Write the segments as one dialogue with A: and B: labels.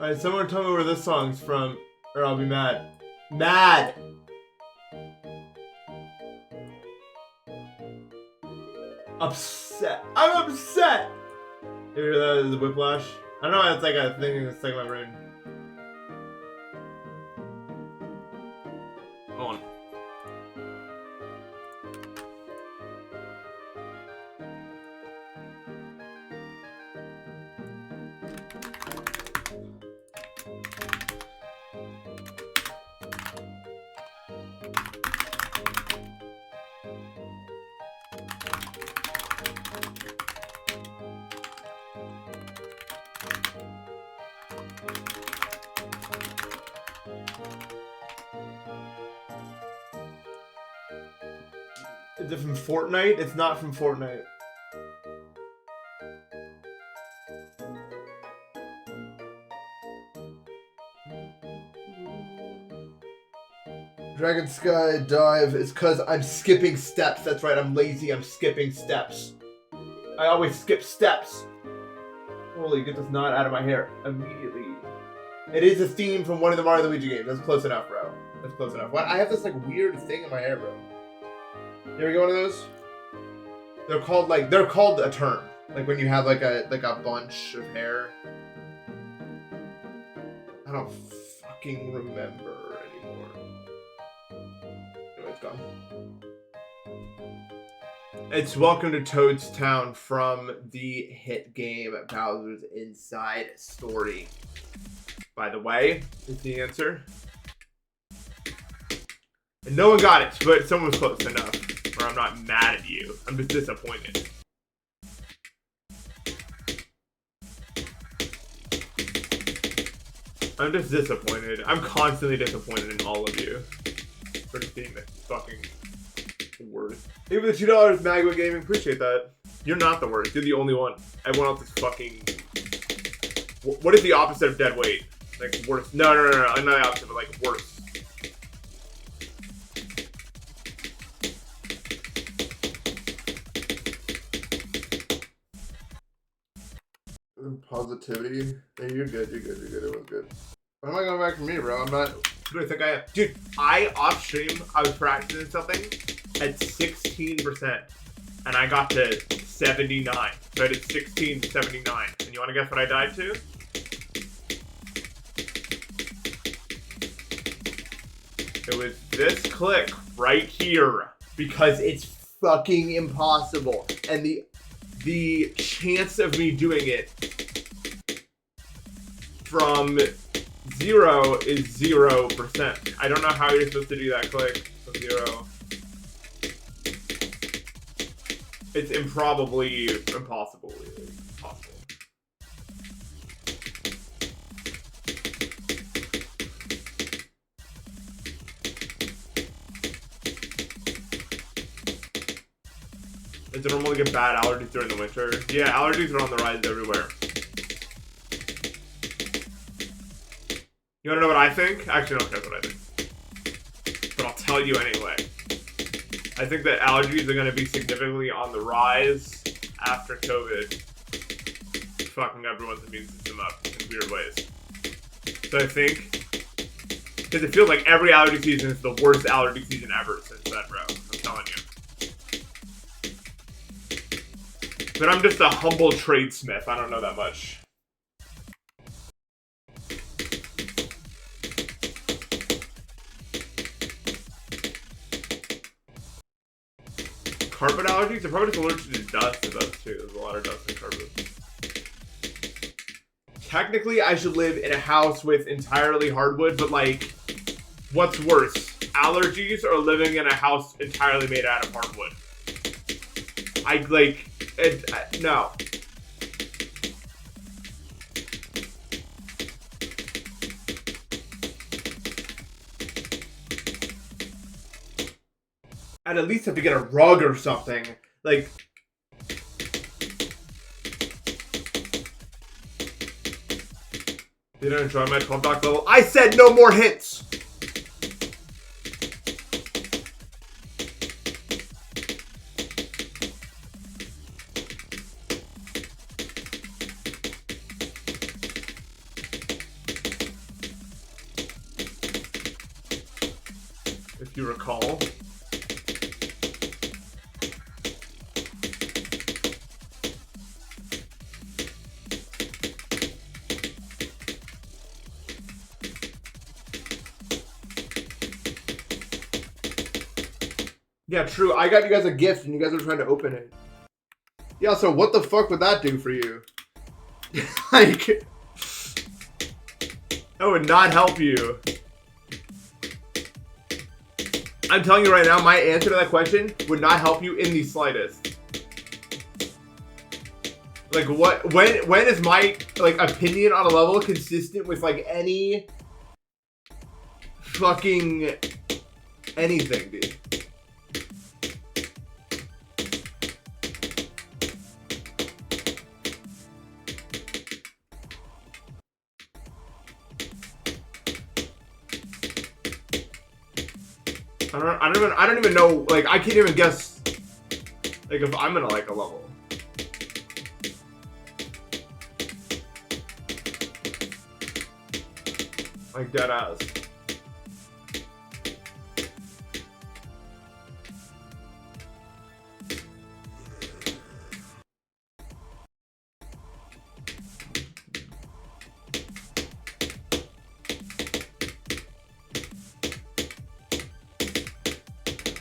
A: Alright, someone tell me where this song's from, or I'll be mad. Mad! Upset. I'm upset! You hear that as a whiplash? I don't know, it's like a thing that's stuck in my brain. Hold on. Is it from Fortnite? It's not from Fortnite. Dragon Sky Dive is because I'm skipping steps. That's right, I'm lazy. I'm skipping steps. I always skip steps. Holy, get this knot out of my hair immediately. It is a theme from one of the Mario and Luigi games. That's close enough, bro. That's close enough. What? I have this like weird thing in my hair, bro. You ever get one of those? They're called a term. Like when you have like a bunch of hair. I don't fucking remember anymore. Anyway, it's gone. It's Welcome to Toad's Town from the hit game Bowser's Inside Story. By the way, is the answer. And no one got it, but someone was close enough. Or I'm not mad at you. I'm just disappointed. I'm just disappointed. I'm constantly disappointed in all of you. For just being the fucking worst. Thank you for the $2 Magma Gaming. Appreciate that. You're not the worst. You're the only one. Everyone else is fucking... What is the opposite of dead weight? Like worse. No. Not the opposite, but like worse. Positivity. Hey, you're good. It was good. When am I going back from me, bro? I'm not. Who do I think I am? Dude, off stream, I was practicing something at 16%. And I got to 79. So I did 16 to 79. And you want to guess what I died to? It was this click right here. Because it's fucking impossible. And the chance of me doing it from 0 is 0%. I don't know how you're supposed to do that click from 0. It's improbably impossible. Possible. Is it normal to get bad allergies during the winter? Yeah, allergies are on the rise everywhere. You wanna know what I think? Actually, I don't care what I think. But I'll tell you anyway. I think that allergies are gonna be significantly on the rise after COVID. Fucking everyone's immune system up in weird ways. So I think, because it feels like every allergy season is the worst allergy season ever since then, bro. I'm telling you. But I'm just a humble tradesmith. I don't know that much. Carpet allergies? They're probably just allergic to dust and those too. There's a lot of dust in carpet. Technically, I should live in a house with entirely hardwood, but like, what's worse? Allergies or living in a house entirely made out of hardwood? No. I'd at least have to get a rug or something. Like... Did I enjoy my 12 dock level? I said no more hints! if you recall. Yeah, true. I got you guys a gift and you guys are trying to open it. Yeah, so what the fuck would that do for you? Like, that would not help you. I'm telling you right now, my answer to that question would not help you in the slightest. Like, what? When is my like opinion on a level consistent with like any fucking anything, dude? I don't even know, like, I can't even guess, like, if I'm gonna like a level. Like, dead ass.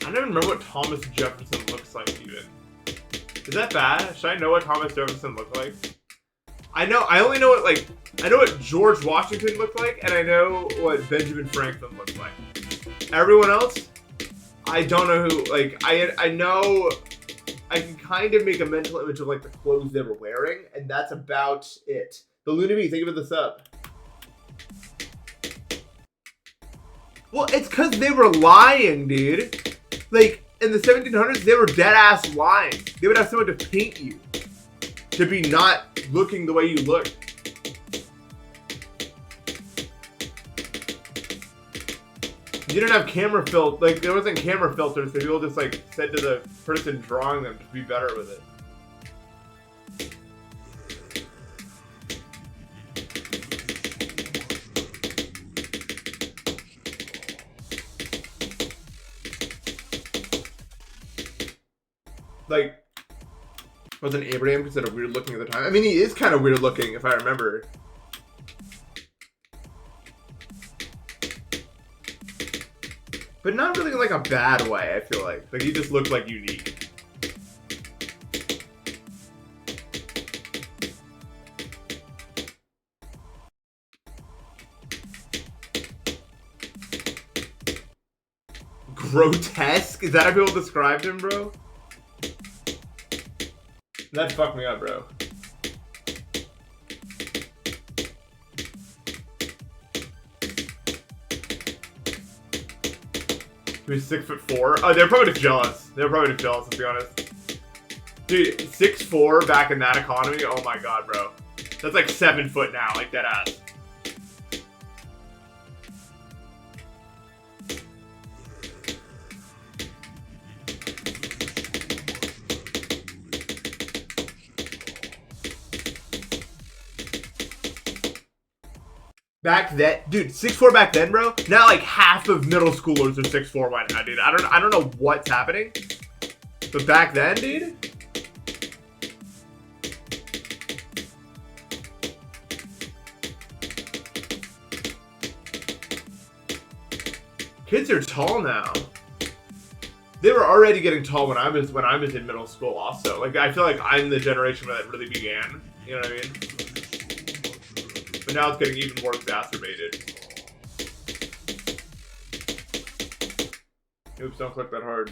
A: I don't even remember what Thomas Jefferson looks like, even. Is that bad? Should I know what Thomas Jefferson looked like? I only know what, like, I know what George Washington looked like, and I know what Benjamin Franklin looked like. Everyone else, I don't know who, like, I know, I can kind of make a mental image of, like, the clothes they were wearing, and that's about it. The Luna Bee, think of this up. Well, it's because they were lying, dude. Like, in the 1700s, they were dead-ass lying. They would have someone to paint you to be not looking the way you look. You didn't have camera filter, like, there wasn't camera filters, so people just, like, said to the person drawing them to be better with it. Like, wasn't Abraham considered weird looking at the time? I mean, he is kind of weird looking, if I remember. But not really in, like, a bad way, I feel like. Like, he just looked, like, unique. Grotesque? Is that how people described him, bro? That fucked me up, bro. He was 6'4". Oh, they're probably just jealous. They're probably just jealous, to be honest. Dude, 6'4" back in that economy. Oh my god, bro. That's like 7 foot now, like that ass. Back then, dude, 6'4" back then, bro. Now like half of middle schoolers are 6'4" right now, dude. I don't know what's happening, but back then, dude. Kids are tall now. They were already getting tall when I was in middle school. Also, like I feel like I'm the generation where that really began. You know what I mean? But now it's getting even more exacerbated. Oops, don't click that hard.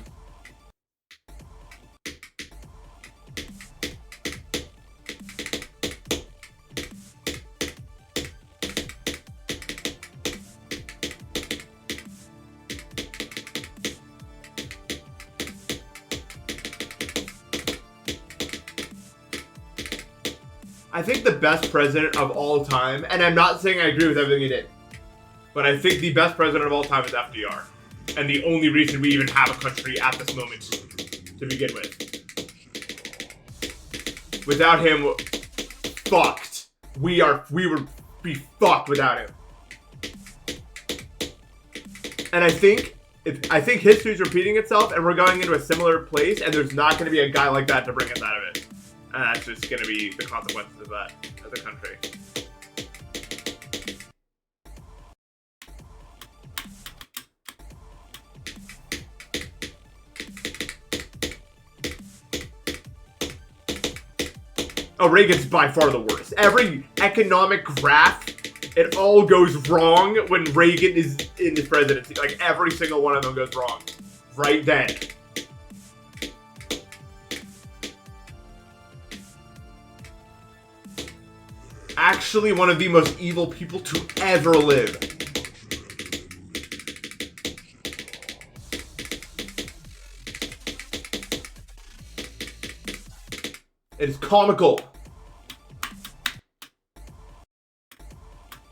A: I think the best president of all time, and I'm not saying I agree with everything he did, but I think the best president of all time is FDR. And the only reason we even have a country at this moment to begin with. Without him, fucked. We would be fucked without him. And I think I think history's repeating itself, and we're going into a similar place, and there's not going to be a guy like that to bring us out of it. And that's just going to be the consequences of that as a country. Oh, Reagan's by far the worst. Every economic graph, it all goes wrong when Reagan is in his presidency. Like, every single one of them goes wrong. Right then. Actually, one of the most evil people to ever live. It is comical.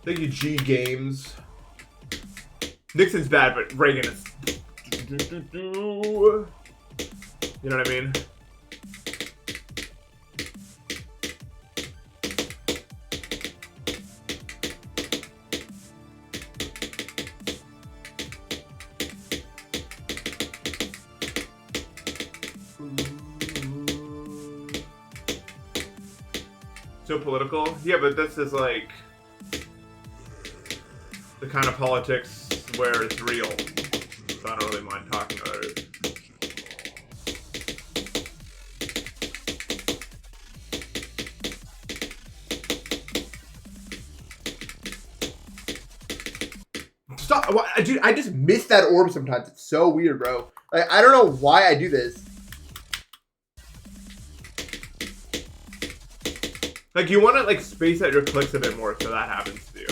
A: Thank you, G Games. Nixon's bad, but Reagan is... You know what I mean? So political? Yeah, but this is like the kind of politics where it's real. So I don't really mind talking about it. Stop! Dude, I just miss that orb sometimes. It's so weird, bro. Like, I don't know why I do this. Like, you want to, like, space out your clicks a bit more so that happens to you.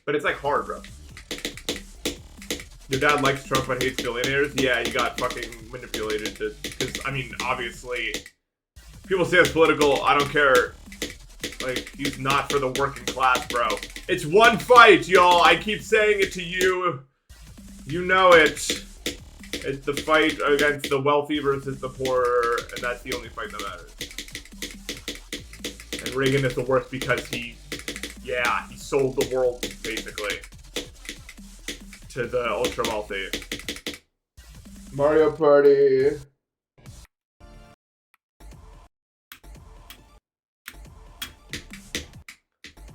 A: But it's, like, hard, bro. Your dad likes Trump but hates billionaires? Yeah, you got fucking manipulated to... Because, I mean, obviously, people say it's political. I don't care. Like, he's not for the working class, bro. It's one fight, y'all. I keep saying it to you. You know it. It's the fight against the wealthy versus the poor, and that's the only fight that matters. And Reagan is the worst because he sold the world, basically, to the ultra-wealthy. Mario Party.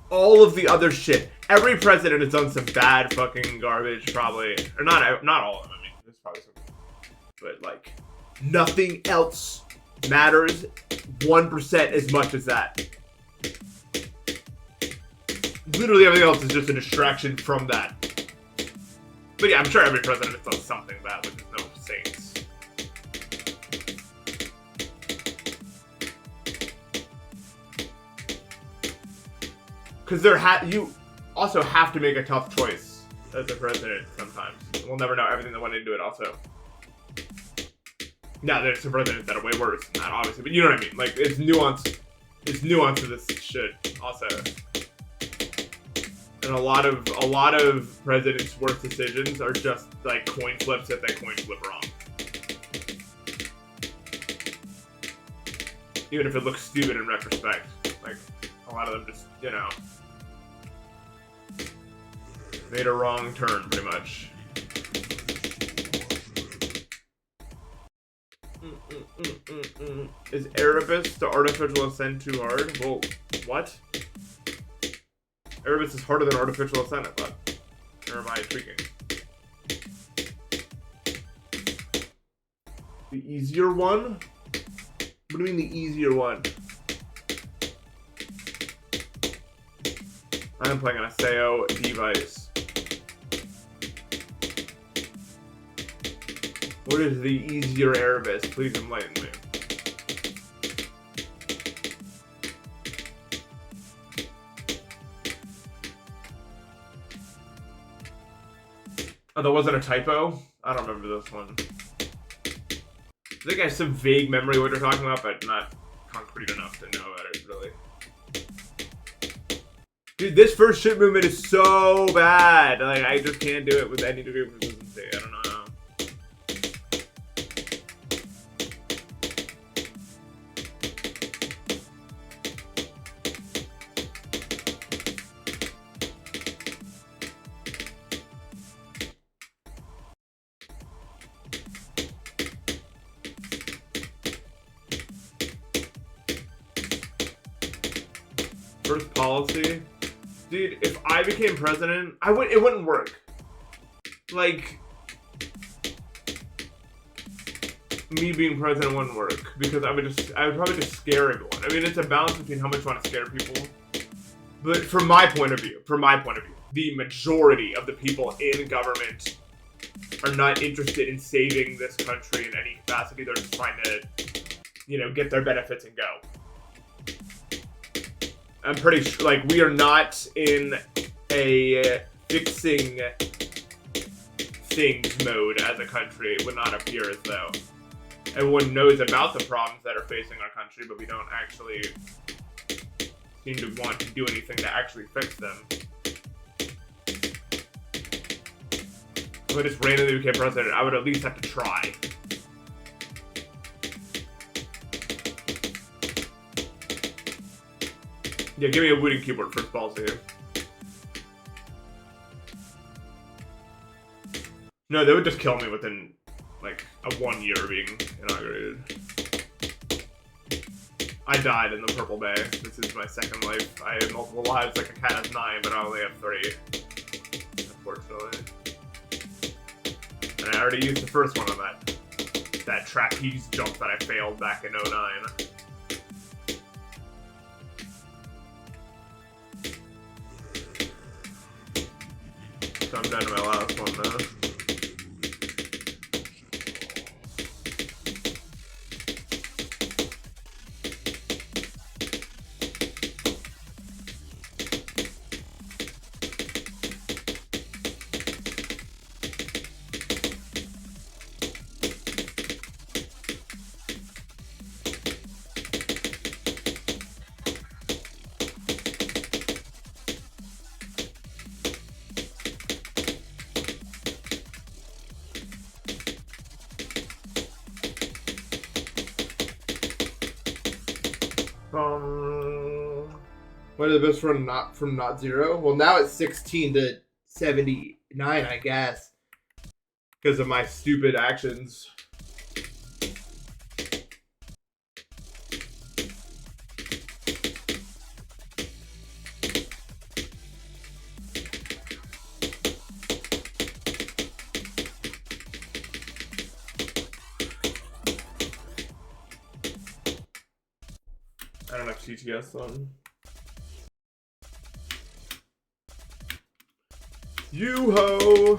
A: All of the other shit. Every president has done some bad fucking garbage, probably. Or not all of them, I mean, there's probably some. But, like, nothing else matters 1% as much as that. Literally everything else is just a distraction from that. But yeah, I'm sure every president has done something bad, but there's no saints. Because you also have to make a tough choice as a president sometimes. We'll never know everything that went into it also. Now, there's some presidents that are way worse than that, obviously, but you know what I mean. Like, it's nuance. It's nuance to this shit also. And a lot of presidents' worst decisions are just like coin flips if they coin flip wrong. Even if it looks stupid in retrospect. Like, a lot of them just, you know, made a wrong turn, pretty much. Is Erebus the artificial ascent too hard? Well, what? Erebus is harder than artificial ascent, I thought. Or am I tweaking? The easier one? What do you mean the easier one? I'm playing on a Seo device. What is the easier Erebus? Please enlighten me. Oh, that wasn't a typo? I don't remember this one. I think I have some vague memory of what you're talking about, but not concrete enough to know about it, really. Dude, this first ship movement is so bad. Like, I just can't do it with any degree of consistency. I don't know. First policy, dude. If I became president, it wouldn't work. Like, me being president wouldn't work because I would probably just scare everyone. I mean, it's a balance between how much you want to scare people. But from my point of view, the majority of the people in government are not interested in saving this country in any capacity. They're just trying to, get their benefits and go. I'm pretty sure, like, we are not in a fixing things mode as a country. It would not appear as though. Everyone knows about the problems that are facing our country, but we don't actually seem to want to do anything to actually fix them. If I just randomly became president, I would at least have to try. Yeah, give me a wooden keyboard first policy here. No, they would just kill me within, like, a 1 year being inaugurated. I died in the Purple Bay. This is my second life. I have multiple lives, like a cat has 9, but I only have 3. Unfortunately. And I already used the first one on that trapeze jump that I failed back in 09. So I'm down to my last one now. What are the best from not 0? Well, now it's 16 to 79, I guess, because of my stupid actions. I don't have CTS on. You-ho!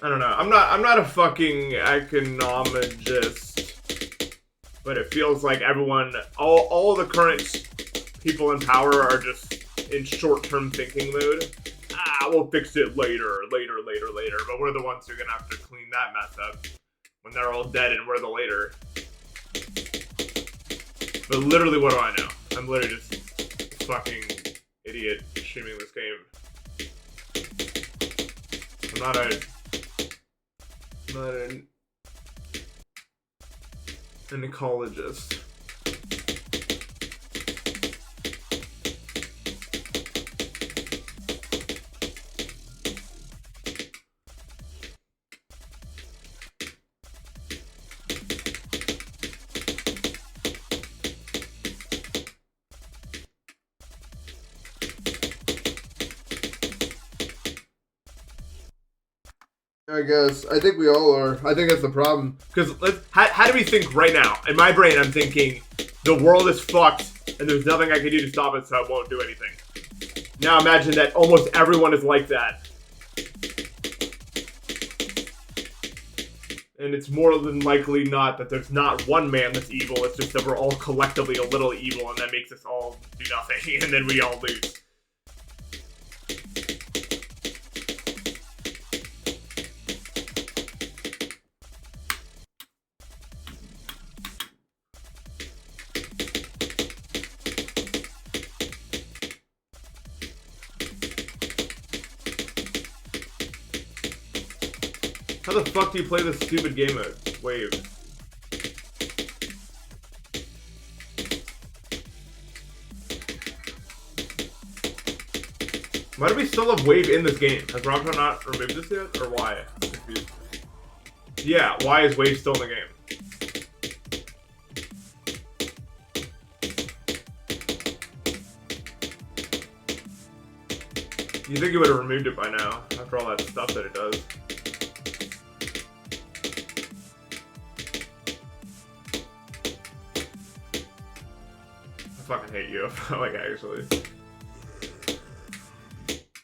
A: I don't know. I'm not a fucking economist, but it feels like everyone, all the current people in power are just in short-term thinking mode. We'll fix it later. But we're the ones who are gonna have to clean that mess up when they're all dead and we're the later. But literally, what do I know? I'm literally just a fucking idiot streaming this game. I'm not an ecologist. I guess. I think we all are. I think that's the problem. Because how do we think right now? In my brain, I'm thinking the world is fucked and there's nothing I can do to stop it, so I won't do anything. Now imagine that almost everyone is like that. And it's more than likely not that there's not one man that's evil. It's just that we're all collectively a little evil, and that makes us all do nothing, and then we all lose. How the fuck do you play this stupid game mode? Wave. Why do we still have Wave in this game? Has Robotron not removed this yet? Or why? I'm confused. Yeah, why is Wave still in the game? You think he would have removed it by now, after all that stuff that it does. I fucking hate you, like, actually.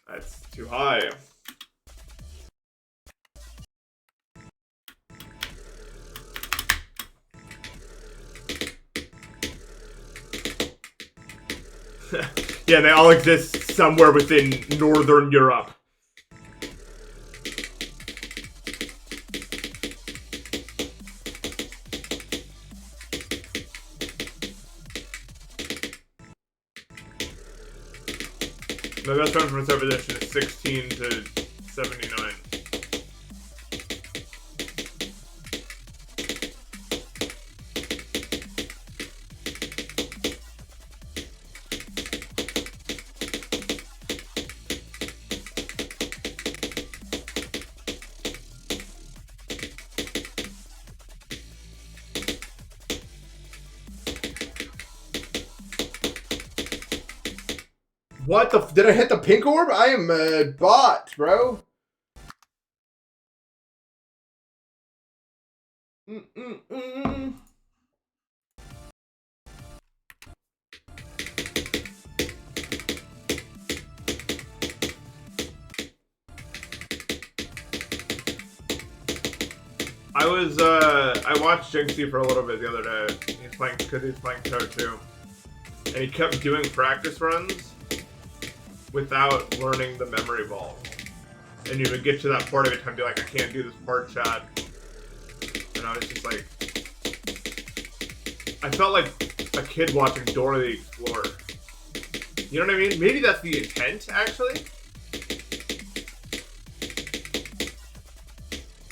A: That's too high. Yeah, they all exist somewhere within Northern Europe. My best friend from a server edition is 16 to 79. What the did I hit the pink orb? I am a bot, bro. I watched Jinxie for a little bit the other day. He's playing because he's playing Code 2. And he kept doing practice runs without learning the memory ball. And you would get to that part of it and be like, I can't do this part, Chad. And I was just like, I felt like a kid watching Dora the Explorer. You know what I mean? Maybe that's the intent, actually.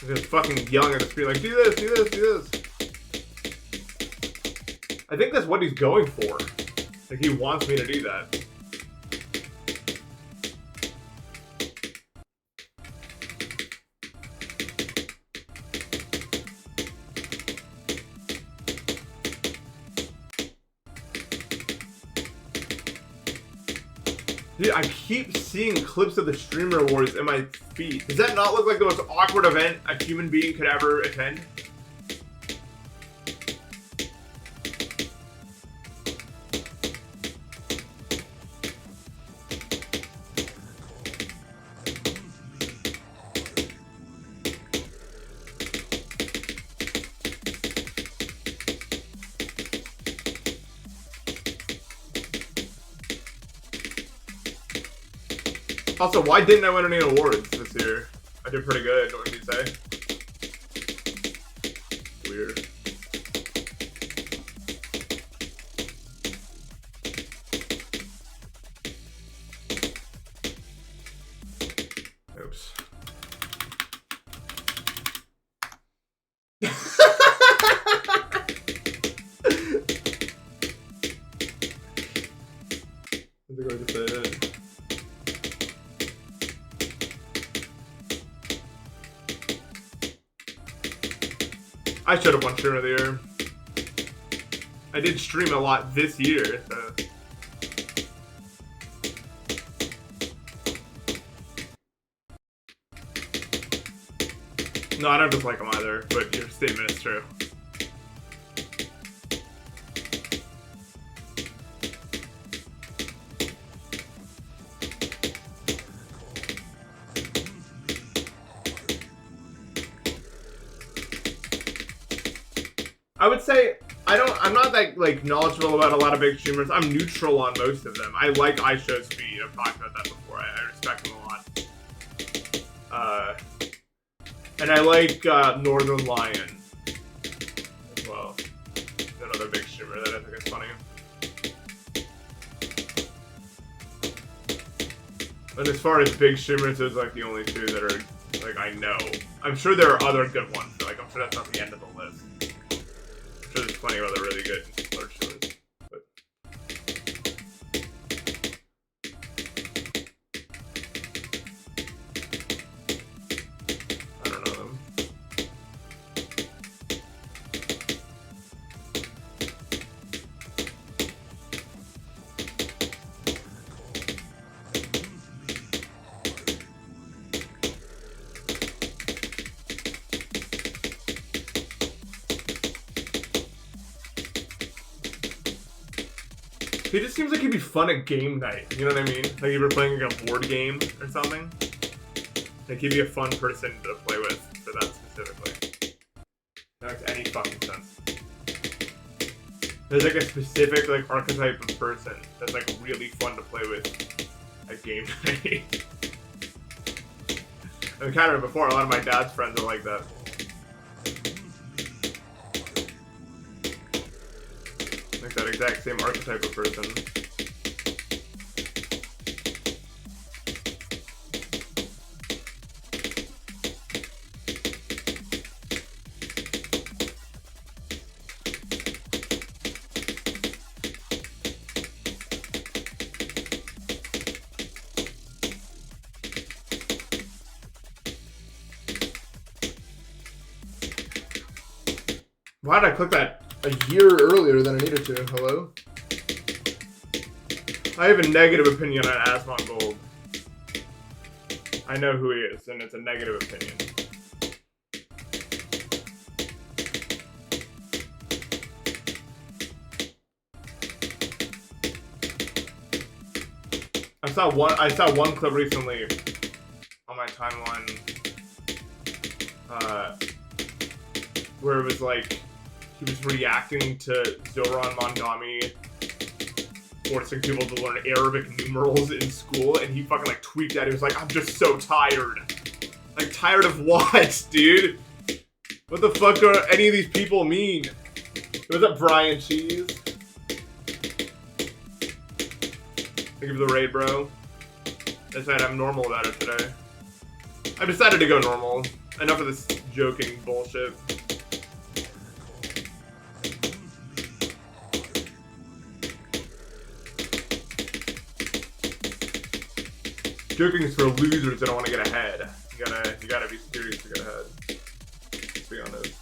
A: Just fucking yelling at the screen like, do this, do this, do this. I think that's what he's going for. Like, he wants me to do that. Dude, I keep seeing clips of the Streamer Wars in my feed. Does that not look like the most awkward event a human being could ever attend? Also, why didn't I win any awards this year? I did pretty good, what would you say? Weird. Oops. I think I just said it. I should have won Streamer of the Year. I did stream a lot this year, so. No, I don't dislike him either, but your statement is true. I would say I'm not that like knowledgeable about a lot of big streamers. I'm neutral on most of them. I like iShow's speed. I've talked about that before. I respect him a lot. And I like Northern Lion as well. Another big streamer that I think is funny. And as far as big streamers, those are like the only two that are like I know. I'm sure there are other good ones, but like I'm sure that's not the end of the list. I'm sure there's plenty of other really good large streamers. But
B: He just seems like he'd be fun at game night. You know what I mean? Like if you're playing like a board game or something. Like he'd be a fun person to play with for that specifically. That makes any fucking sense. There's like a specific like archetype of person that's like really fun to play with at game night. I've encountered it before. A lot of my dad's friends are like that. Like that exact same archetype of person. Why did I click that
A: a year earlier than I needed to? Hello?
B: I have a negative opinion on Asmongold. I know who he is, and it's a negative opinion. I saw one clip recently on my timeline where it was like he was reacting to Zoran Mondami forcing people to learn Arabic numerals in school, and he fucking like tweaked out. He was like, I'm just so tired. Like, tired of what, dude? What the fuck do any of these people mean? What's up, Brian Cheese? Thank you for the raid, bro. I decided I'm normal about it today. I decided to go normal. Enough of this joking bullshit. Joking is for losers that don't want to get ahead. You gotta be serious to get ahead. Let's be honest.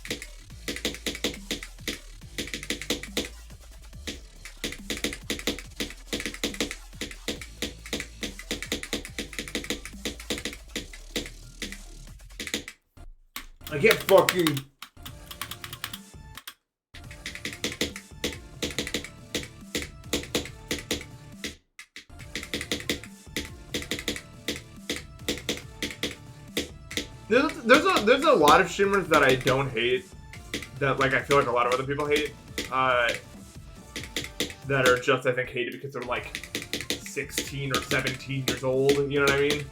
A: I can't fucking...
B: There's a lot of streamers that I don't hate, that like I feel like a lot of other people hate, that are just, I think, hated because they're like 16 or 17 years old, you know what I mean?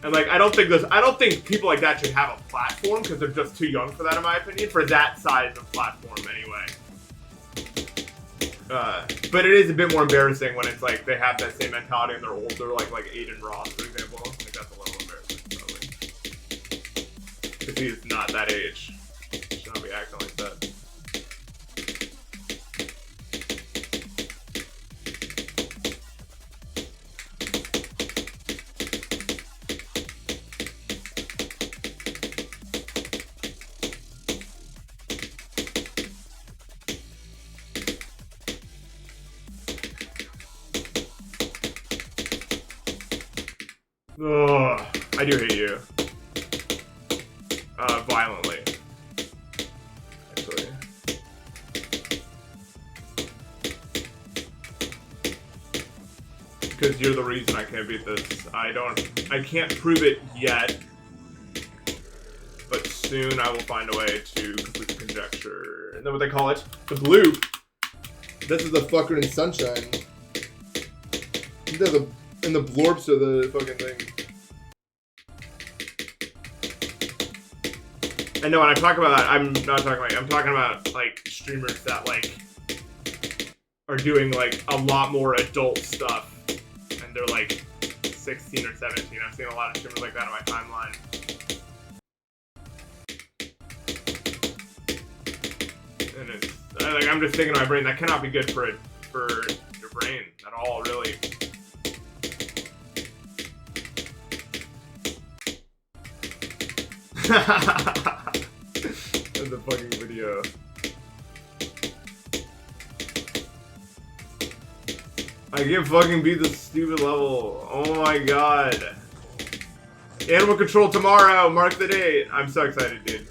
B: And like I don't think people like that should have a platform because they're just too young for that, in my opinion, for that size of platform anyway. But it is a bit more embarrassing when it's like they have that same mentality and they're older, like Aiden Ross, for example. Like that's a little embarrassing, probably. Because he's not that age. Should not be acting like that. Ugh, I do hate you. Violently. Actually. Because you're the reason I can't beat this. I can't prove it yet. But soon I will find a way to complete the conjecture. Isn't that what they call it? The blue.
A: This is the fucker in Sunshine. In the blorps of the fucking thing.
B: I know when I talk about that, I'm talking about like streamers that like are doing like a lot more adult stuff and they're like 16 or 17. I've seen a lot of streamers like that on my timeline. And it's like I'm just thinking in my brain that cannot be good for your brain at all, really. In the fucking video. I can't fucking beat this stupid level. Oh my god. Animal Control tomorrow. Mark the date. I'm so excited, dude.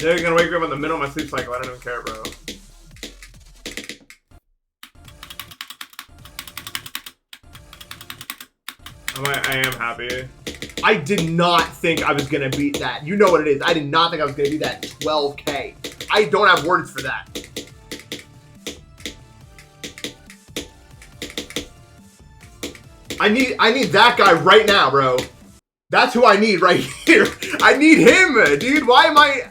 B: They're gonna wake me up in the middle of my sleep cycle. I don't even care, bro. I am happy. I did not think I was gonna beat that. You know what it is. I did not think I was gonna beat that 12K. I don't have words for that. I need that guy right now, bro. That's who I need right here. I need him, dude. Why am I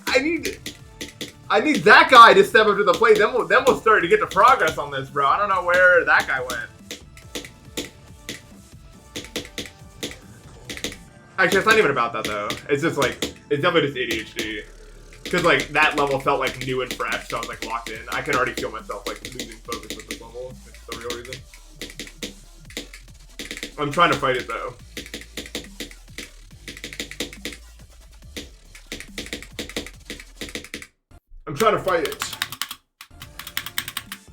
B: need that guy to step up to the plate. Then we'll start to get to progress on this, bro. I don't know where that guy went. Actually, it's not even about that though. It's just like it's definitely just ADHD. Because like that level felt like new and fresh, so I was like locked in. I can already feel myself like losing focus with this level. It's the real reason. I'm trying to fight it though. I'm trying to fight it.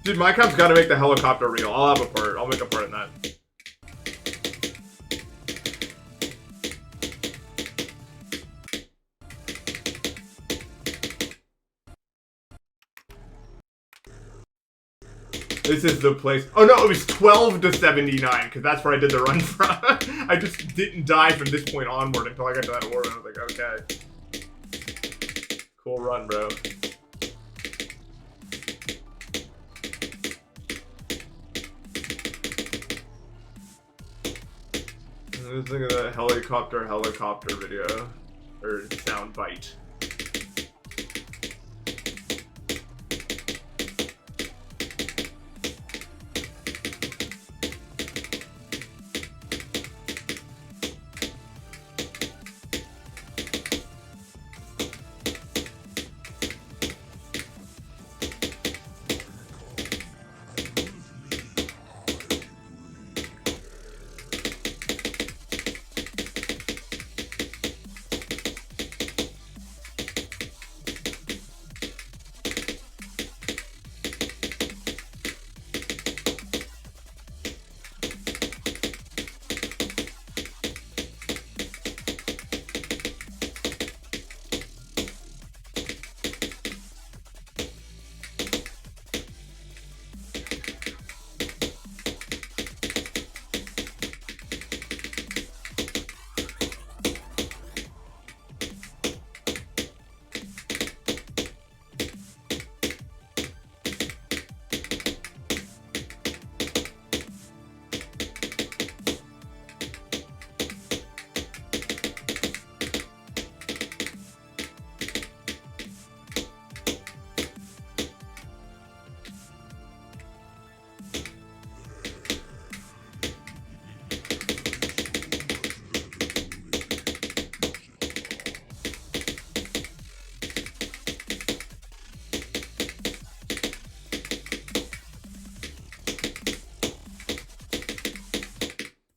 B: Dude, my comp's gotta make the helicopter real. I'll have a part. I'll make a part in that. This is the place. Oh no, it was 12 to 79, because that's where I did the run from. I just didn't die from this point onward until I got to that orb, and I was like, okay. Cool run, bro. Let's look at that helicopter video. Or sound bite.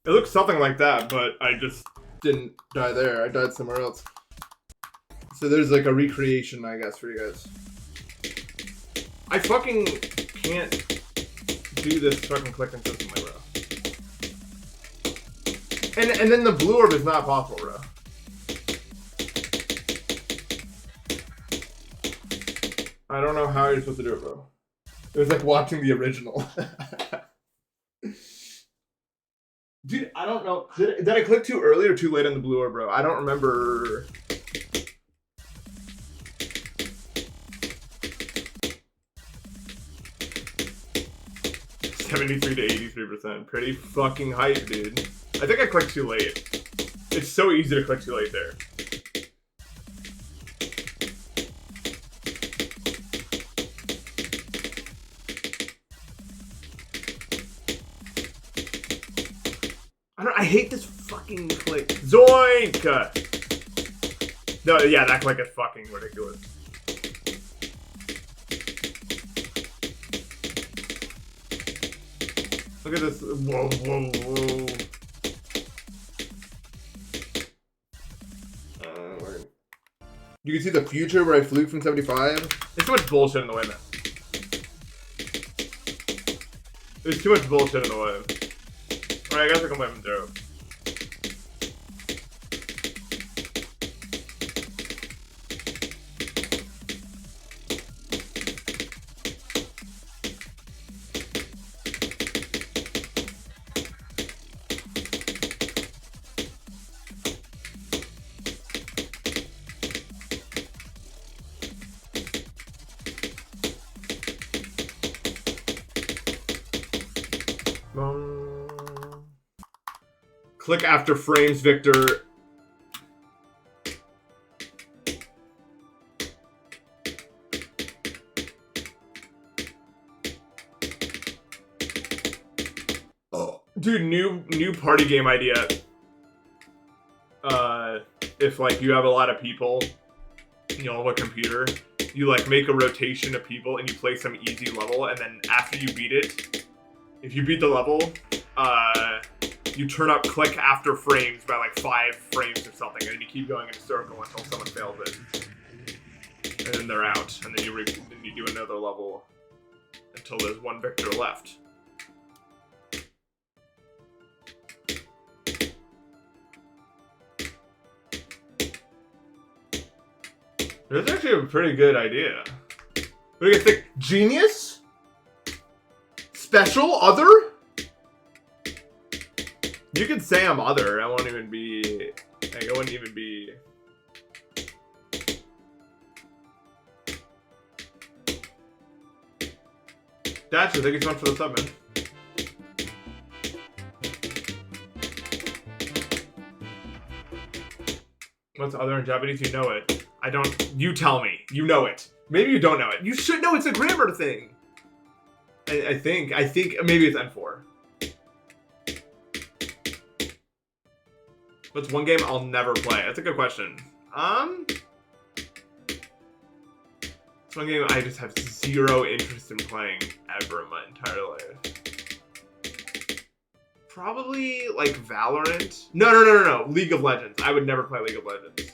B: It looks something like that, but I just didn't die there. I died somewhere else. So there's like a recreation, I guess, for you guys. I fucking can't do this fucking click consistently, bro. And then the blue orb is not possible, bro. I don't know how you're supposed to do it, bro. It was like watching the original. Dude, I don't know. Did I click too early or too late on the blue orb, bro? I don't remember. $73 to 83%. Pretty fucking hype, dude. I think I clicked too late. It's so easy to click too late there. I hate this fucking click. Zoink! No, yeah, that click is fucking ridiculous. Look at this. Whoa, whoa, whoa. You can see the future where I flew from 75. There's too much bullshit in the way, man. There's too much bullshit in the way. Alright, I guess I can play from 0. Click after frames, Victor. Oh, dude, new party game idea. If like you have a lot of people, you know, on a computer, you like make a rotation of people and you play some easy level, and then after you beat it, if you beat the level, you turn up click after frames by like 5 frames or something, and then you keep going in a circle until someone fails it, and then they're out, and then you do another level until there's one victor left. That's actually a pretty good idea. What do you guys think? Genius? Special? Other? You could say I'm other. I won't even be... Like, I wouldn't even be... Thatcher, thank you so much for the sub, man. What's other in Japanese? You know it. I don't... You tell me. You know it. Maybe you don't know it. You should know it's a grammar thing. I think maybe it's N4. What's one game I'll never play? That's a good question. It's one game I just have zero interest in playing ever in my entire life. Probably like Valorant. No. League of Legends. I would never play League of Legends.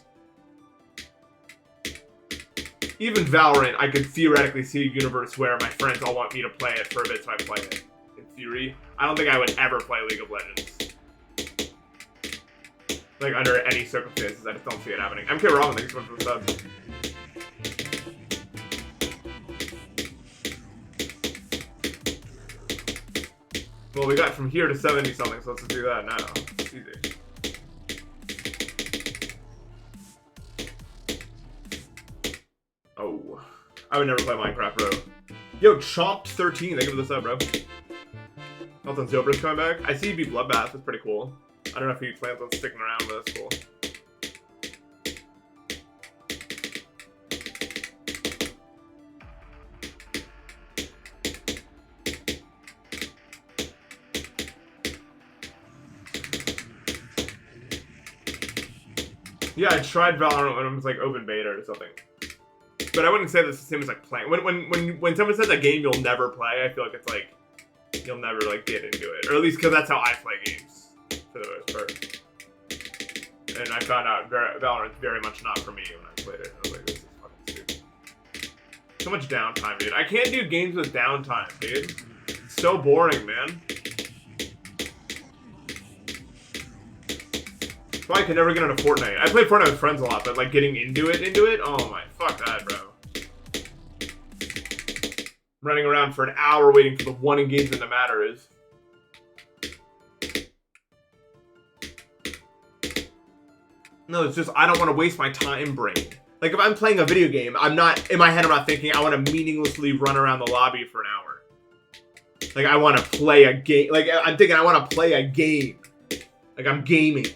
B: Even Valorant, I could theoretically see a universe where my friends all want me to play it for a bit, so I play it. In theory. I don't think I would ever play League of Legends. Like, under any circumstances, I just don't see it happening. MK Ramen, thanks so much for the subs. Well, we got from here to 70-something, so let's just do that now. It's easy. Oh. I would never play Minecraft, bro. Yo, Chomped13, thank you for the sub, bro. Elton Zobra's coming back. I see you beat Bloodbath, that's pretty cool. I don't know if he plans on sticking around, but that's cool. Yeah, I tried Valorant when it was like open beta or something. But I wouldn't say that's the same as like playing. When someone says a game you'll never play, I feel like it's like you'll never like get into it, or at least because that's how I play games for the most part. And I found out Valorant's very much not for me when I played it. I was like, this is fucking stupid. So much downtime, dude. I can't do games with downtime, dude. It's so boring, man. I could never get into Fortnite. I play Fortnite with friends a lot, but like getting into it, oh my, fuck that, bro. Running around for an hour waiting for the one engagement that matters. No, it's just, I don't want to waste my time brain. Like, if I'm playing a video game, I'm not, in my head, I'm not thinking I want to meaninglessly run around the lobby for an hour. Like, I want to play a game. Like, I'm thinking I want to play a game. Like, I'm gaming.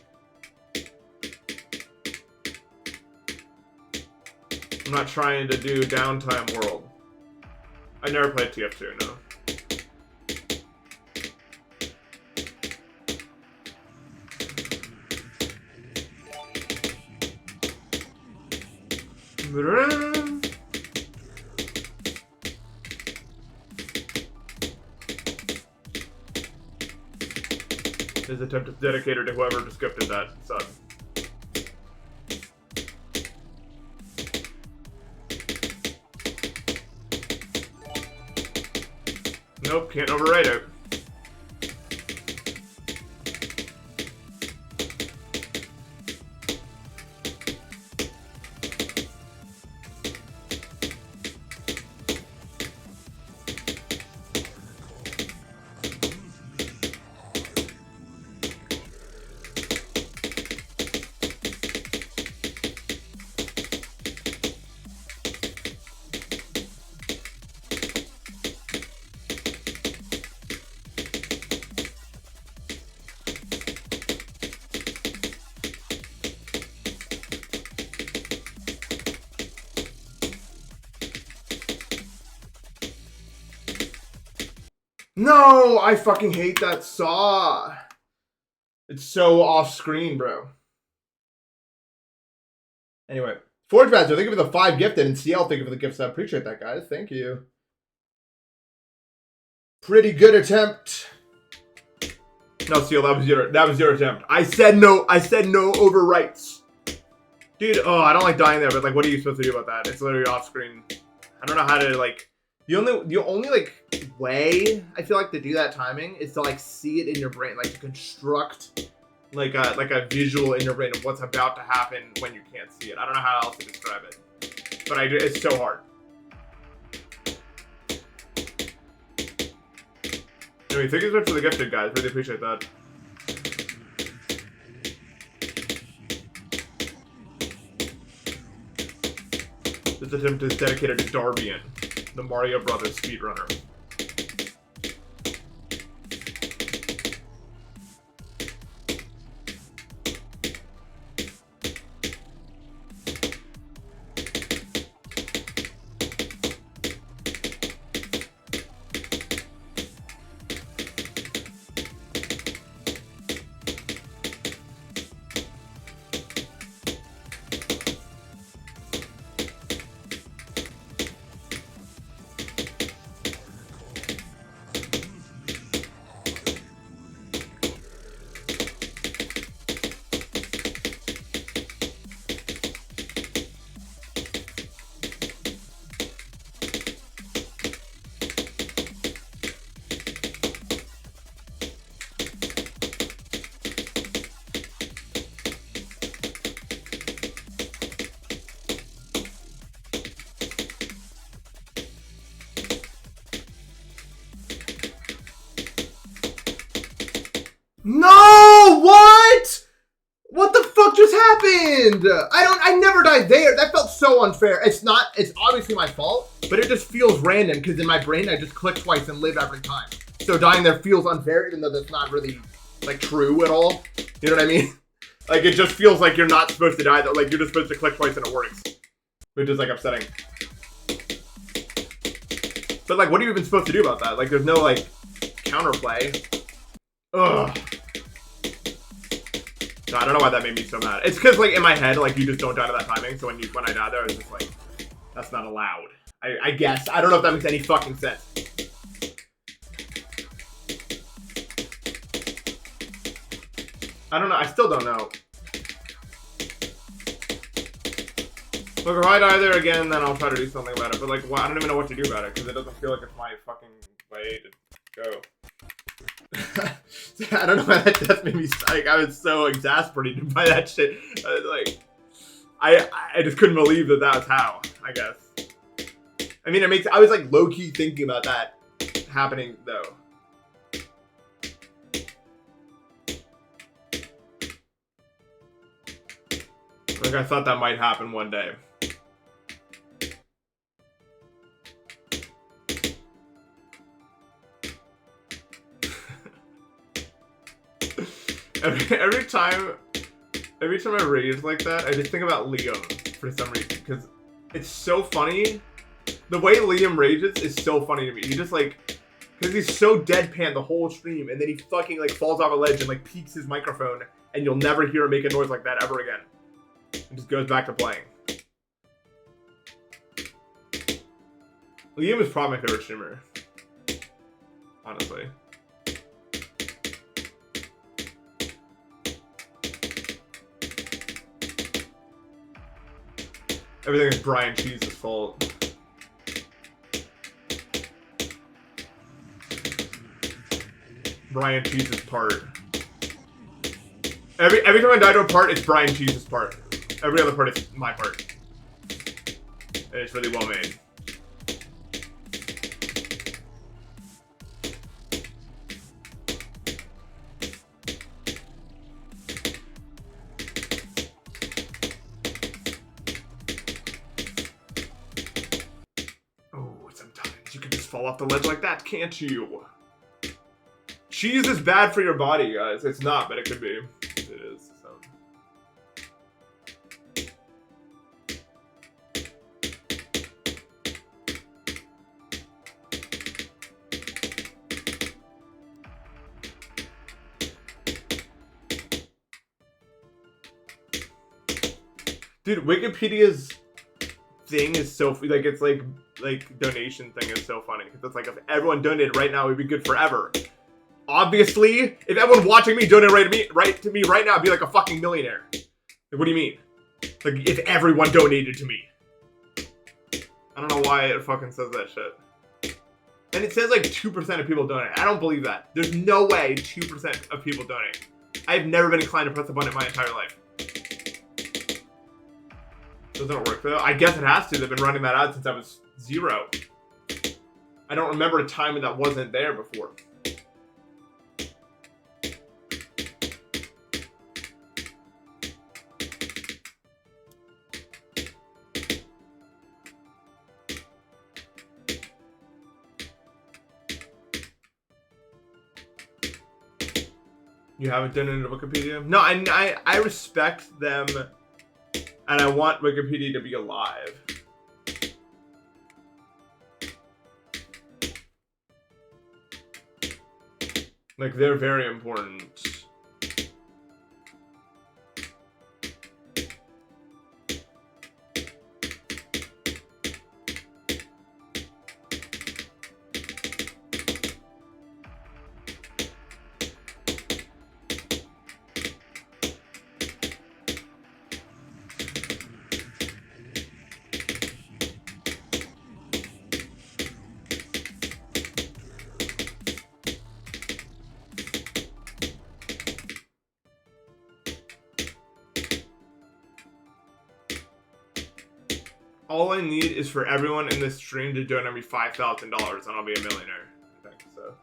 B: I'm not trying to do downtime world. I never played TF2, no. His attempt is dedicated to whoever just gifted that sub. Nope, can't overwrite it.
A: No, I fucking hate that saw. It's so off screen, bro. Anyway, Forge Master, thank you for the 5 gifted, and CL, thank you for the gifts. I appreciate that, guys. Thank you. Pretty good attempt. No, CL, that was your attempt. I said no overwrites. Dude, oh, I don't like dying there, but like, what are you supposed to do about that? It's literally off screen. I don't know how to like. The only like way I feel like to do that timing is to like see it in your brain, like to construct like a visual in your brain of what's about to happen when you can't see it. I don't know how else to describe it, but it's so hard. Anyway, thank you so much for the gifted, guys. Really appreciate that. This attempt is dedicated to Darbian, the Mario Brothers speedrunner. No! What? What the fuck just happened? I never died there. That felt so unfair. It's obviously my fault, but it just feels random because in my brain I just click twice and live every time. So dying there feels unfair even though that's not really like true at all. You know what I mean? Like it just feels like you're not supposed to die though. Like you're just supposed to click twice and it works. Which is like upsetting. But like what are you even supposed to do about that? Like there's no like counterplay. Ugh. No, I don't know why that made me so mad. It's because, like, in my head, like, you just don't die to that timing. So when I die there, I was just like, that's not allowed. I guess. I don't know if that makes any fucking sense. I don't know. I still don't know. Look, if I die there again, then I'll try to do something about it. But, like, I don't even know what to do about it because it doesn't feel like it's my fucking way to go. I don't know why that death made me like I was so exasperated by that shit. I was like, I just couldn't believe that was how. I guess. I mean, I was like low key thinking about that happening though. Like I thought that might happen one day. Every time I rage like that, I just think about Liam for some reason because it's so funny. The way Liam rages is so funny to me. He just like, because he's so deadpan the whole stream, and then he fucking like falls off a ledge and like peeks his microphone, and you'll never hear him make a noise like that ever again. And just goes back to playing. Liam is probably my favorite streamer, honestly. Everything is Brian Cheese's fault. Brian Cheese's part. Every time I die to a part, it's Brian Cheese's part. Every other part is my part. And it's really well made. Fall off the ledge like that, can't you? Cheese is bad for your body, guys. It's not, but it could be. It is, so.
B: Dude, Wikipedia's thing is so like it's like donation thing is so funny. It's like if everyone donated right now, we'd be good forever. Obviously, if everyone watching me donate right to me right now, I'd be like a fucking millionaire. Like, what do you mean? Like if everyone donated to me. I don't know why it fucking says that shit. And it says like 2% of people donate. I don't believe that. There's no way 2% of people donate. I've never been inclined to press a button in my entire life. Doesn't work though. I guess it has to. They've been running that out since I was 0. I don't remember a time when that wasn't there before. You haven't done it into Wikipedia? No, I respect them, and I want Wikipedia to be alive. Like, they're very important. All I need is for everyone in this stream to donate me $5,000 and I'll be a millionaire. I think so.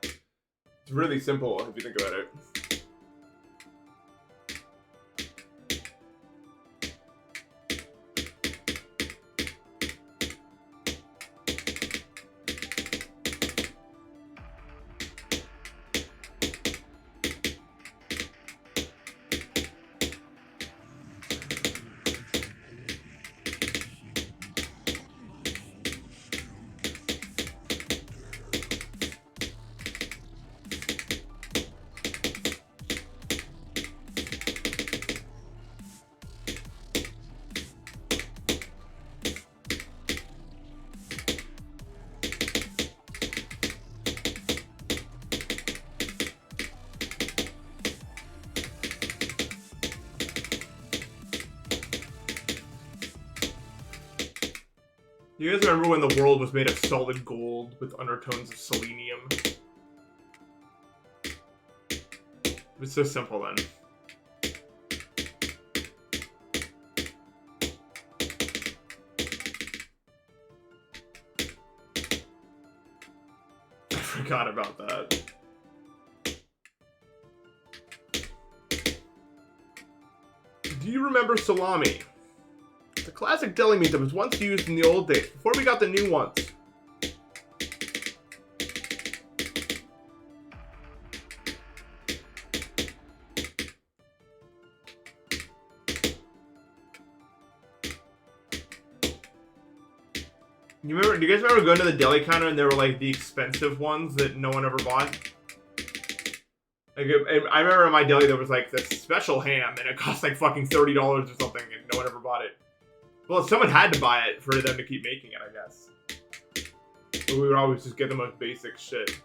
B: It's really simple if you think about it. You guys remember when the world was made of solid gold with undertones of selenium? It was so simple then. I forgot about that. Do you remember salami? The classic deli meat that was once used in the old days, before we got the new ones. Do you guys remember going to the deli counter and there were like the expensive ones that no one ever bought? Like, I remember in my deli there was like this special ham and it cost like fucking $30 or something and no one ever bought it. Well, someone had to buy it for them to keep making it, I guess. But we would always just get the most basic shit.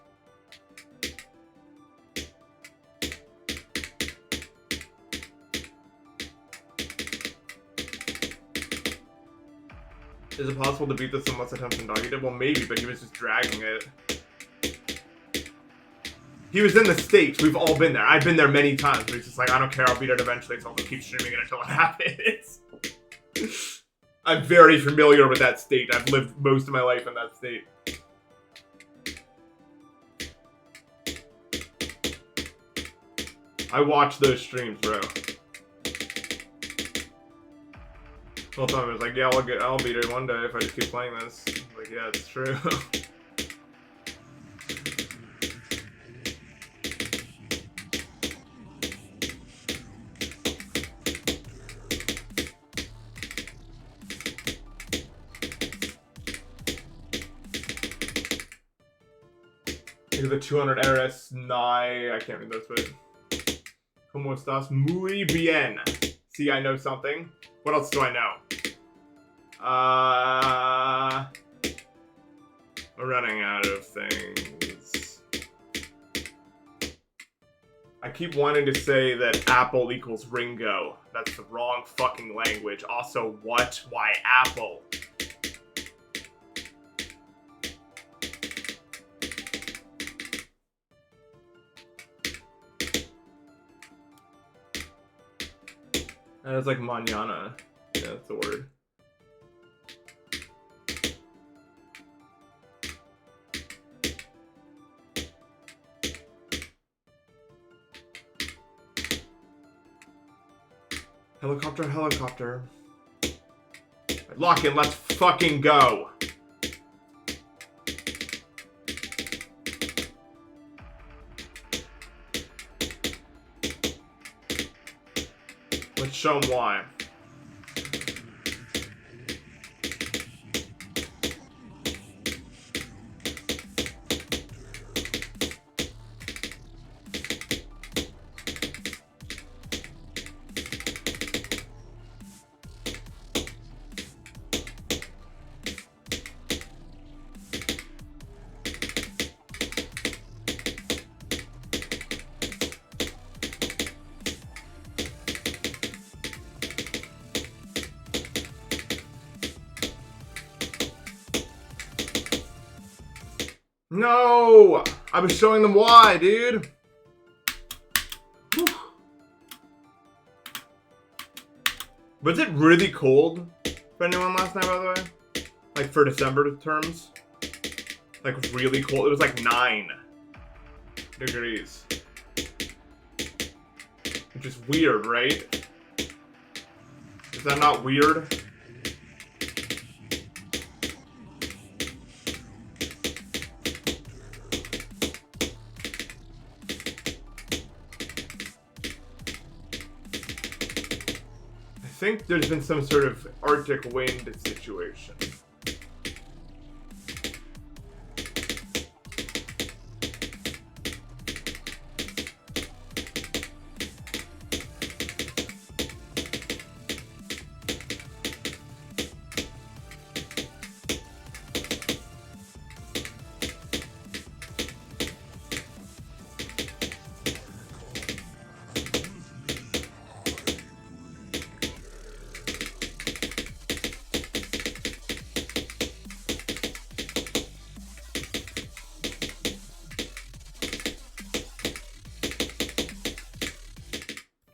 B: Is it possible to beat this in less attempts than Doggy did? Well, maybe, but he was just dragging it. He was in the States. We've all been there. I've been there many times. But he's just like, I don't care. I'll beat it eventually, so I'll just keep streaming it until it happens. I'm very familiar with that state. I've lived most of my life in that state. I watch those streams, bro. Whole time I was like, yeah, I'll beat it one day if I just keep playing this. Like, yeah, it's true. The 200 RS9, I can't read those, but ¿Cómo estás? Muy bien. See, I know something. What else do I know? We're running out of things. I keep wanting to say that Apple equals Ringo. That's the wrong fucking language. Also, what? Why Apple? It's like mañana. Yeah, that's the word. Helicopter, helicopter. Lock in, let's fucking go. Let's show them why. No! I was showing them why, dude. Whew. Was it really cold for anyone last night, by the way? Like, for December terms? Like, really cold? It was like 9 degrees. Which is weird, right? Is that not weird? I think there's been some sort of Arctic wind situation.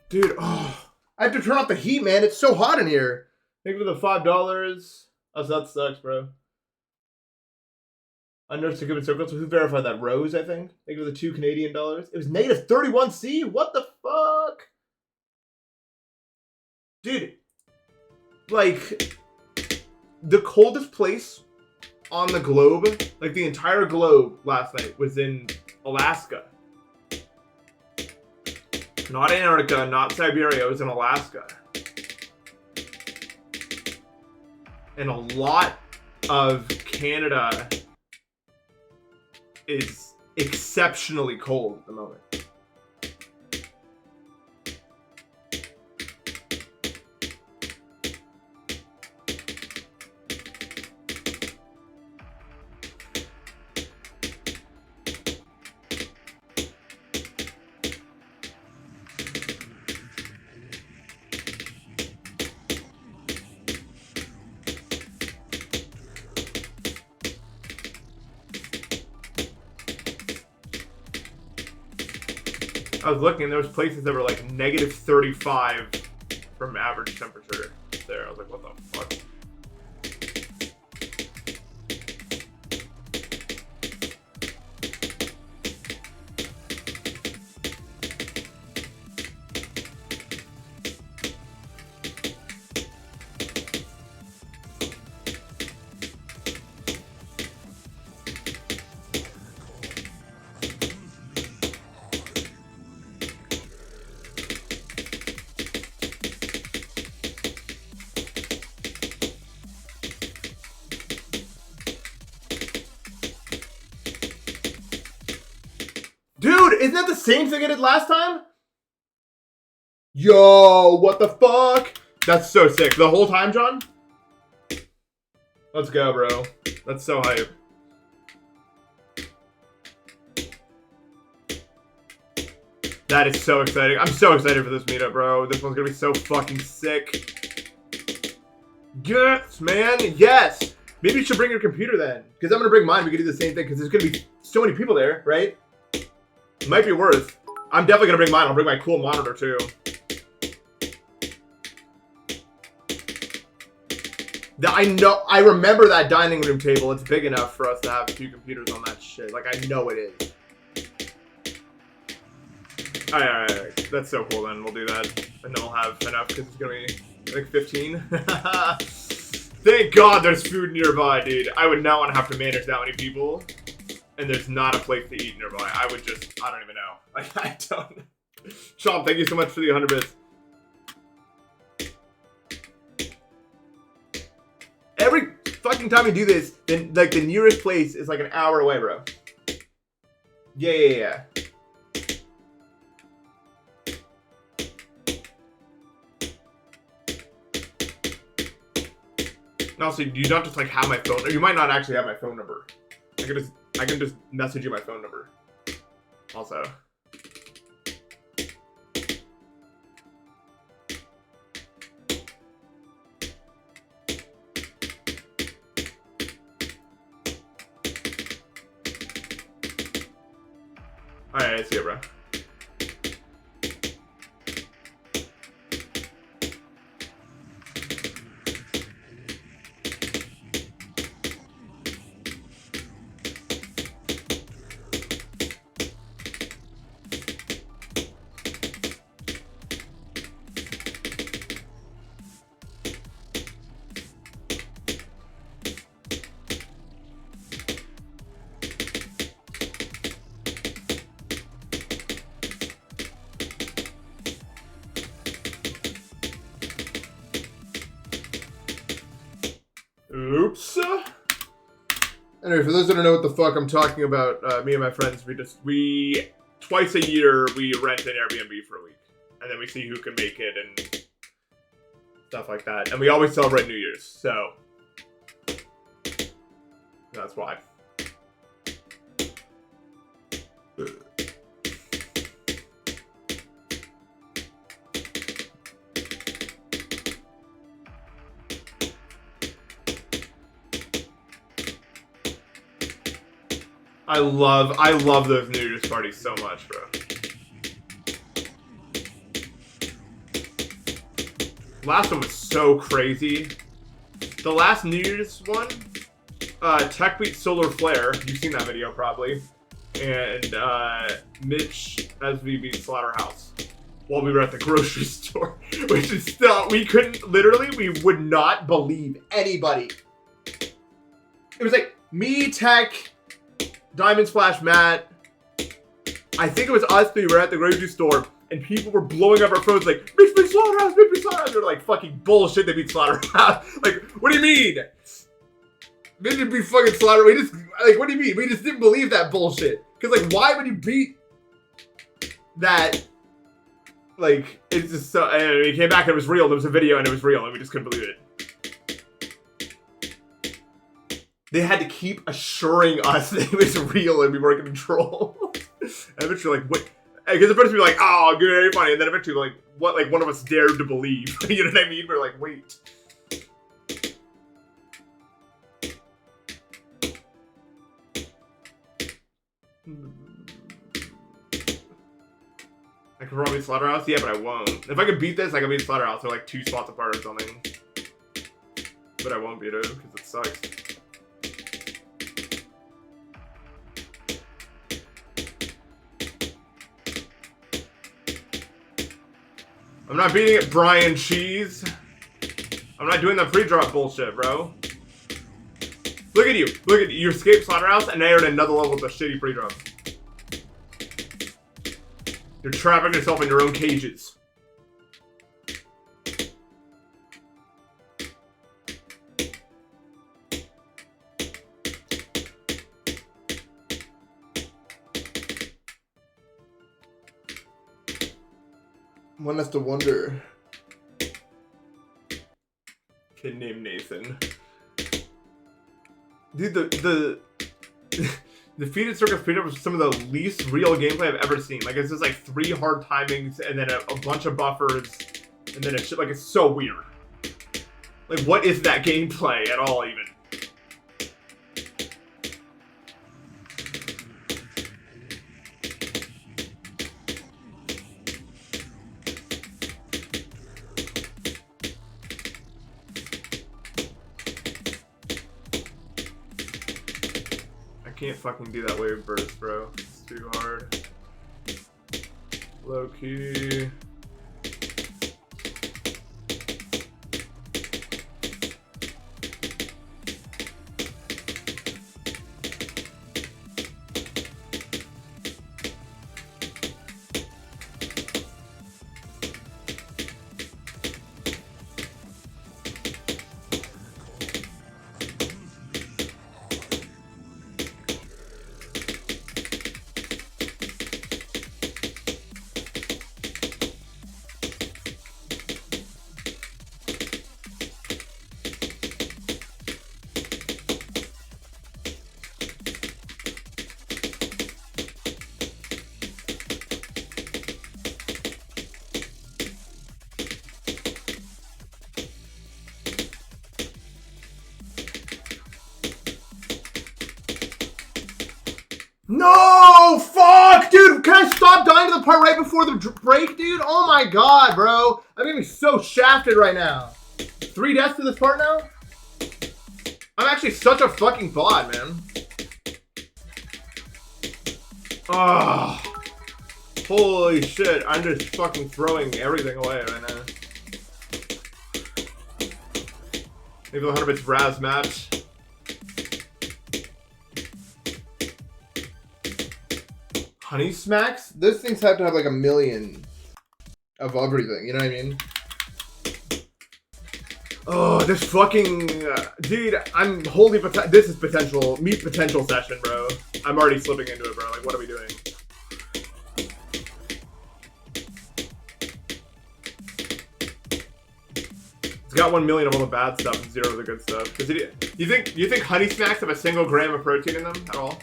B: Dude, oh, I have to turn off the heat, man. It's so hot in here. Thank you for the $5. Oh, so that sucks, bro. Unnurse to Cuban Circle. So who verified that? Rose, I think. Thank you for the $2 Canadian. It was negative 31C? What the fuck? Dude. Like, the coldest place on the globe, like the entire globe last night, was in Alaska. Not Antarctica, not Siberia, it was in Alaska. And a lot of Canada is exceptionally cold at the moment. I was looking, there was places that were like negative 35 from average temperature there. I was like, what the fuck? Dude, isn't that the same thing I did last time?
A: Yo, what the fuck?
B: That's so sick. The whole time, John? Let's go, bro. That's so hype. That is so exciting. I'm so excited for this meetup, bro. This one's gonna be so fucking sick. Yes, man. Yes. Maybe you should bring your computer then. Because I'm gonna bring mine. We can do the same thing. Because there's gonna be so many people there, right? It might be worth. I'm definitely gonna bring mine. I'll bring my cool monitor too. I remember that dining room table. It's big enough for us to have 2 computers on that shit. Like, I know it is. Alright. That's so cool then. We'll do that. And then we'll have enough because it's gonna be, I think, 15. Thank God there's food nearby, dude. I would not want to have to manage that many people. And there's not a place to eat nearby. I would just, I don't even know. Like, I don't. Chomp, thank you so much for the 100 bits. Every fucking time you do this, then like the nearest place is like an hour away, bro. Yeah. And also, you don't just like have my phone, or you might not actually have my phone number. I can just message you my phone number. Also. Alright, I see it, bro. Oops. Anyway, for those that don't know what the fuck I'm talking about, me and my friends, we twice a year, we rent an Airbnb for a week. And then we see who can make it and stuff like that. And we always celebrate New Year's, so that's why. I love those New Year's parties so much, bro. Last one was so crazy. The last New Year's one, Tech beat Solar Flare. You've seen that video probably. And Mitch SVB beat Slaughterhouse while we were at the grocery store, which is still, we would not believe anybody. It was like me, Tech, Diamond Splash, Matt. I think it was us three. We were at the grocery store, and people were blowing up our phones like, Mitch beat Slaughterhouse, Mitch beat Slaughterhouse. They're like, fucking bullshit, they beat Slaughterhouse. Like, what do you mean? Mitch beat fucking Slaughterhouse. What do you mean? We just didn't believe that bullshit. Because, like, why would you beat that? Like, it's just so, and we came back and it was real. There was a video and it was real, and we just couldn't believe it. They had to keep assuring us that it was real and we weren't in control. And eventually, like, what? Because at first we were like, oh, good, very funny. And then eventually, like, what? Like, one of us dared to believe. You know what I mean? We're like, wait. I could probably beat Slaughterhouse? Yeah, but I won't. If I could beat this, I could beat Slaughterhouse. They're like 2 spots apart or something. But I won't beat it because it sucks. I'm not beating it, Brian Cheese. I'm not doing that pre-drop bullshit, bro. Look at you. Look at you. You escaped Slaughterhouse and now you're at another level with a shitty pre-drop. You're trapping yourself in your own cages.
A: One has to wonder.
B: Kid named Nathan. Dude, the Defeated Circus Freedom was some of the least real gameplay I've ever seen. Like, it's just like 3 hard timings and then a bunch of buffers and then a shit. Like, it's so weird. Like, what is that gameplay at all, even? I can't fucking do that wave burst, bro. It's too hard. Low key. No! Fuck! Dude, can I stop dying to the part right before the break, dude? Oh my god, bro. I'm getting so shafted right now. 3 deaths to this part now? I'm actually such a fucking bot, man. Oh. Holy shit. I'm just fucking throwing everything away right now. Maybe the 100 bits Raz match.
A: Honey smacks? Those things have to have like 1 million of everything, you know what I mean?
B: Oh, this fucking... dude, I'm holding... This is potential... Meet potential session, bro. I'm already slipping into it, bro. Like, what are we doing? It's got 1 million of all the bad stuff and 0 of the good stuff. Does it, you think honey smacks have a single gram of protein in them at all?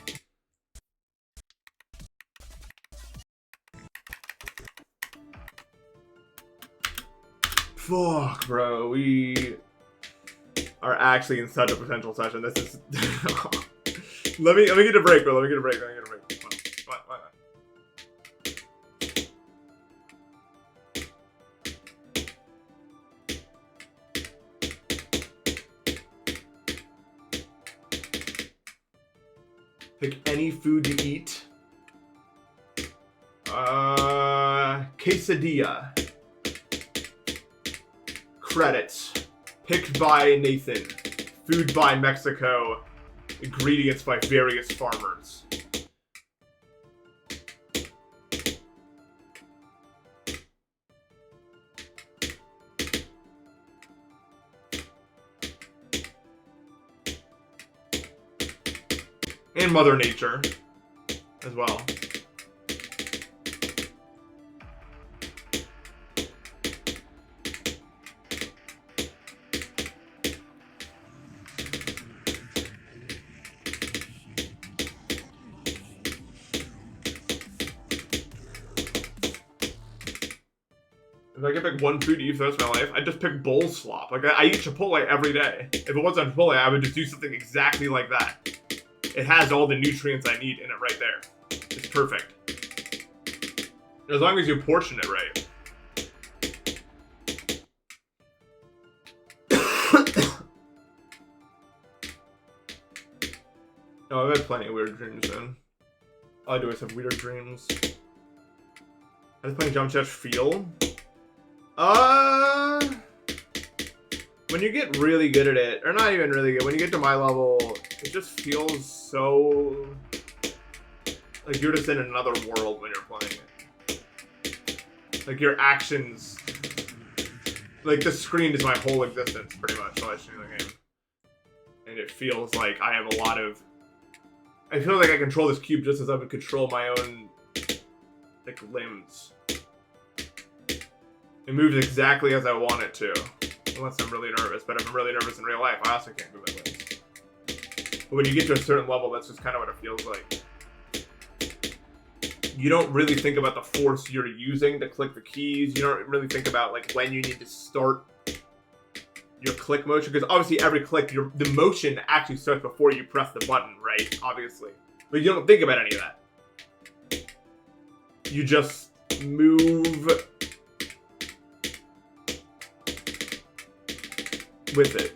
B: Fuck, bro. We are actually in such a potential session. This is... let me get a break, bro. Let me get a break. Come on. Pick any food to eat. Quesadilla. Credits. Picked by Nathan. Food by Mexico. Ingredients by various farmers. And Mother Nature as well. If I could pick one food to eat for the rest of my life, I'd just pick bowl slop. Like, I eat Chipotle every day. If it wasn't Chipotle, I would just do something exactly like that. It has all the nutrients I need in it right there. It's perfect. As long as you portion it right. Oh, I've had plenty of weird dreams, man. All I do is have weird dreams. I was playing Jump Chef Feel. When you get really good at it, or not even really good, when you get to my level, it just feels so... like you're just in another world when you're playing it. Like your actions... like the screen is my whole existence, pretty much, while I stream the game. And it feels like I have a lot of... I feel like I control this cube just as I would control my own, like, limbs. It moves exactly as I want it to. Unless I'm really nervous. But if I'm really nervous in real life, I also can't move my limbs. But when you get to a certain level, that's just kind of what it feels like. You don't really think about the force you're using to click the keys. You don't really think about like when you need to start your click motion. Because obviously every click, the motion actually starts before you press the button, right? Obviously. But you don't think about any of that. You just move with it.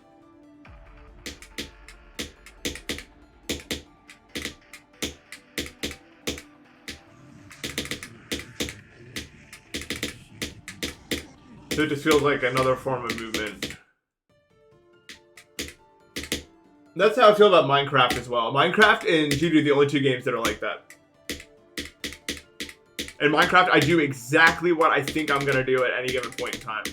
B: So it just feels like another form of movement. That's how I feel about Minecraft as well. Minecraft and GTA are the only two games that are like that. In Minecraft, I do exactly what I think I'm gonna do at any given point in time.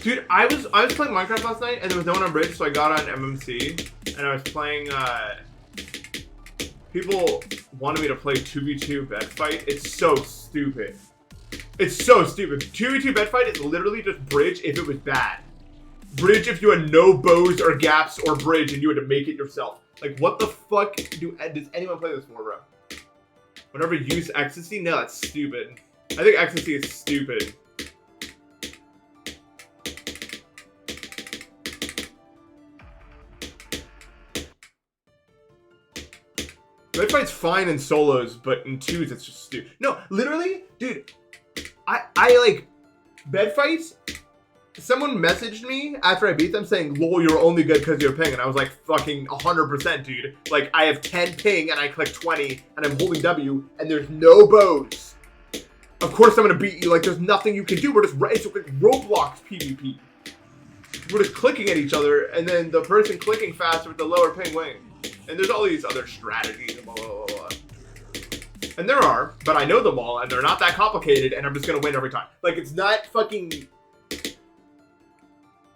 B: Dude, I was playing Minecraft last night and there was no one on bridge, so I got on MMC and I was playing. People wanted me to play 2v2 bed fight. It's so stupid. It's so stupid. 2v2 bed fight is literally just bridge if it was bad. Bridge if you had no bows or gaps or bridge and you had to make it yourself. Like, what the fuck does anyone play this for, bro? Whenever you use ecstasy? No, that's stupid. I think ecstasy is stupid. Bed fight's fine in solos, but in twos it's just stupid. No, literally, dude, I like bed fights. Someone messaged me after I beat them saying, "Lol, you're only good because you're ping," and I was like, "Fucking 100%, dude." Like, I have 10 ping and I click 20 and I'm holding W and there's no bows. Of course I'm gonna beat you. Like, there's nothing you can do. We're just it's like Roblox PvP. We're just clicking at each other, and then the person clicking faster with the lower ping wins. And there's all these other strategies and blah, blah, blah, blah. And there are, but I know them all, and they're not that complicated, and I'm just gonna win every time. Like, it's not fucking...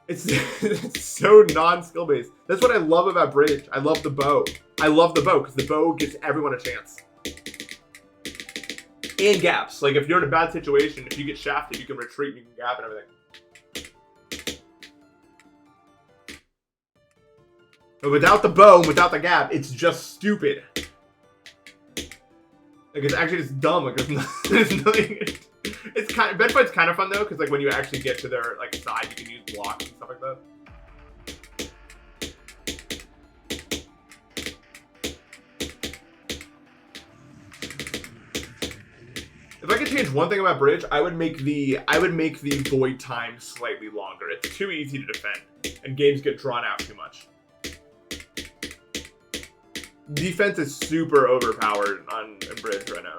B: It's so non-skill based. That's what I love about Bridge. I love the bow. I love the bow, because the bow gives everyone a chance. And gaps. Like, if you're in a bad situation, if you get shafted, you can retreat, you can gap and everything. But without the bow and without the gap, it's just stupid. Like, it's actually just dumb. Like, there's nothing. It's kind of, bed fight's kind of fun though, because like when you actually get to their like side, you can use blocks and stuff like that. If I could change one thing about Bridge, I would make the void time slightly longer. It's too easy to defend, and games get drawn out too much. Defense is super overpowered on Bridge right now.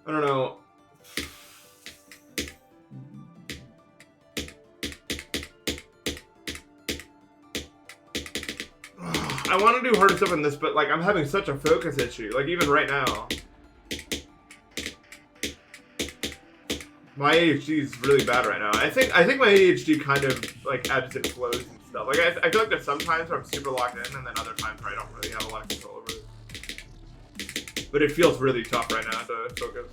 B: I don't know. I want to do harder stuff in this, but like I'm having such a focus issue. Like even right now, my ADHD is really bad right now. I think my ADHD kind of like ebbs and flows and stuff. Like I feel like there's some times where I'm super locked in, and then other times where I don't really have a lot of control over it. But it feels really tough right now to focus.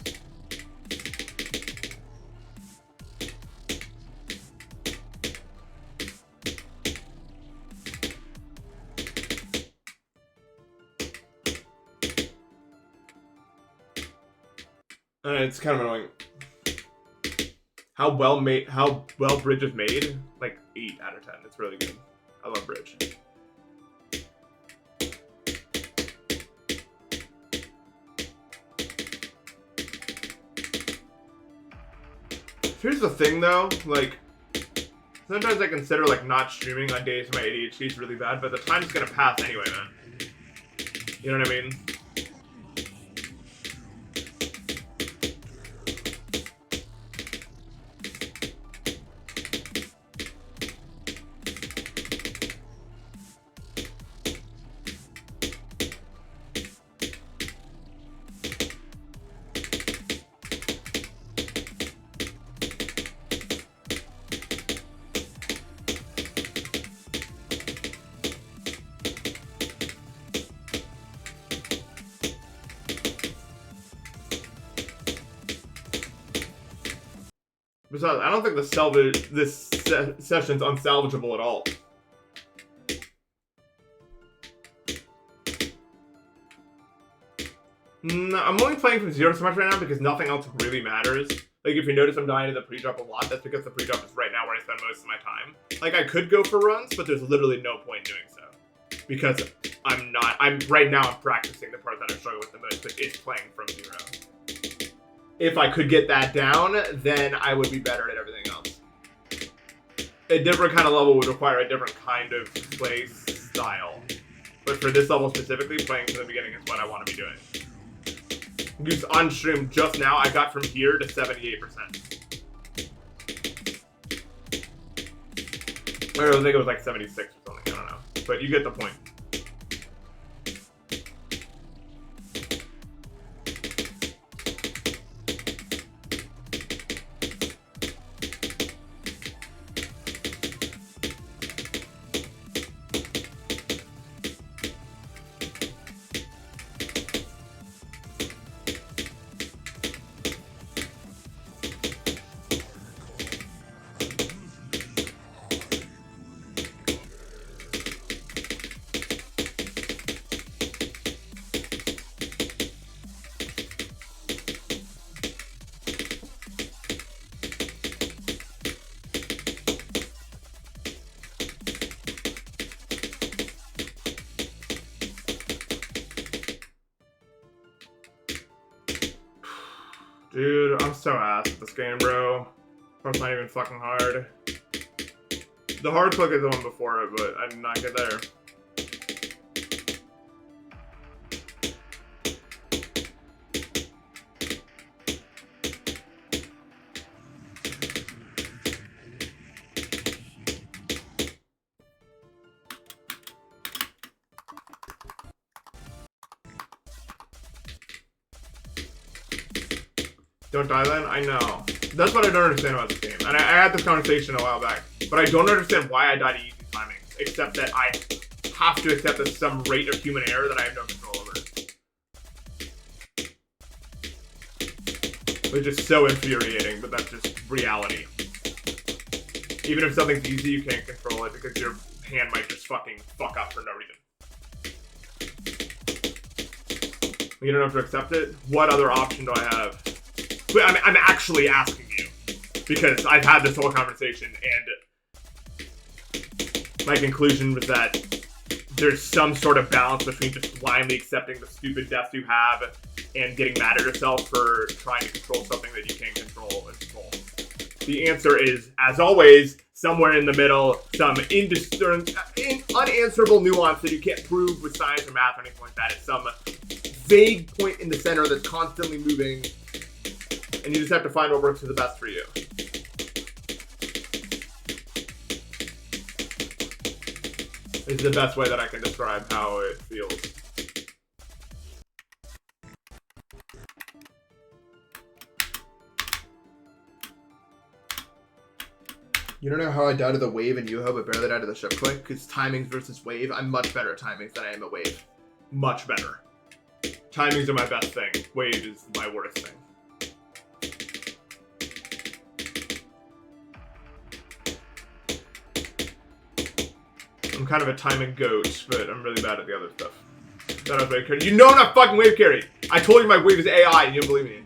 B: It's kind of annoying. How well Bridge is made, like 8 out of 10. It's really good. I love Bridge. Here's the thing though, like sometimes I consider like not streaming on days when my ADHD is really bad, but the time's gonna pass anyway, man. You know what I mean? Besides, I don't think this session's unsalvageable at all. No, I'm only playing from 0 so much right now because nothing else really matters. Like, if you notice I'm dying to the pre-drop a lot, that's because the pre-drop is right now where I spend most of my time. Like, I could go for runs, but there's literally no point in doing so. Because right now I'm practicing the part that I struggle with the most, which is playing from 0. If I could get that down, then I would be better at everything else. A different kind of level would require a different kind of play style. But for this level specifically, playing from the beginning is what I want to be doing. Because on stream just now, I got from here to 78%. Or I think it was like 76 or something, I don't know. But you get the point. Dude, I'm so ass at this game, bro. It's not even fucking hard. The hard click is the one before it, but I did not get there. Don't die then? I know. That's what I don't understand about this game. And I had this conversation a while back. But I don't understand why I die to easy timings. Except that I have to accept that some rate of human error that I have no control over. Which is so infuriating, but that's just reality. Even if something's easy, you can't control it because your hand might just fucking fuck up for no reason. You don't have to accept it? What other option do I have? I'm actually asking you, because I've had this whole conversation, and my conclusion was that there's some sort of balance between just blindly accepting the stupid deaths you have and getting mad at yourself for trying to control something that you can't control. The answer is, as always, somewhere in the middle, some unanswerable nuance that you can't prove with science or math or anything like that. It's some vague point in the center that's constantly moving, and you just have to find what works for the best for you. It's the best way that I can describe how it feels.
A: You don't know how I died to the wave in Yuho, but barely died to the ship click? Because timings versus wave, I'm much better at timings than I am at wave.
B: Much better. Timings are my best thing. Wave is my worst thing. I'm kind of a timing goat, but I'm really bad at the other stuff. That was wave carry. You know I'm not fucking wave carry! I told you my wave is AI and you don't believe me.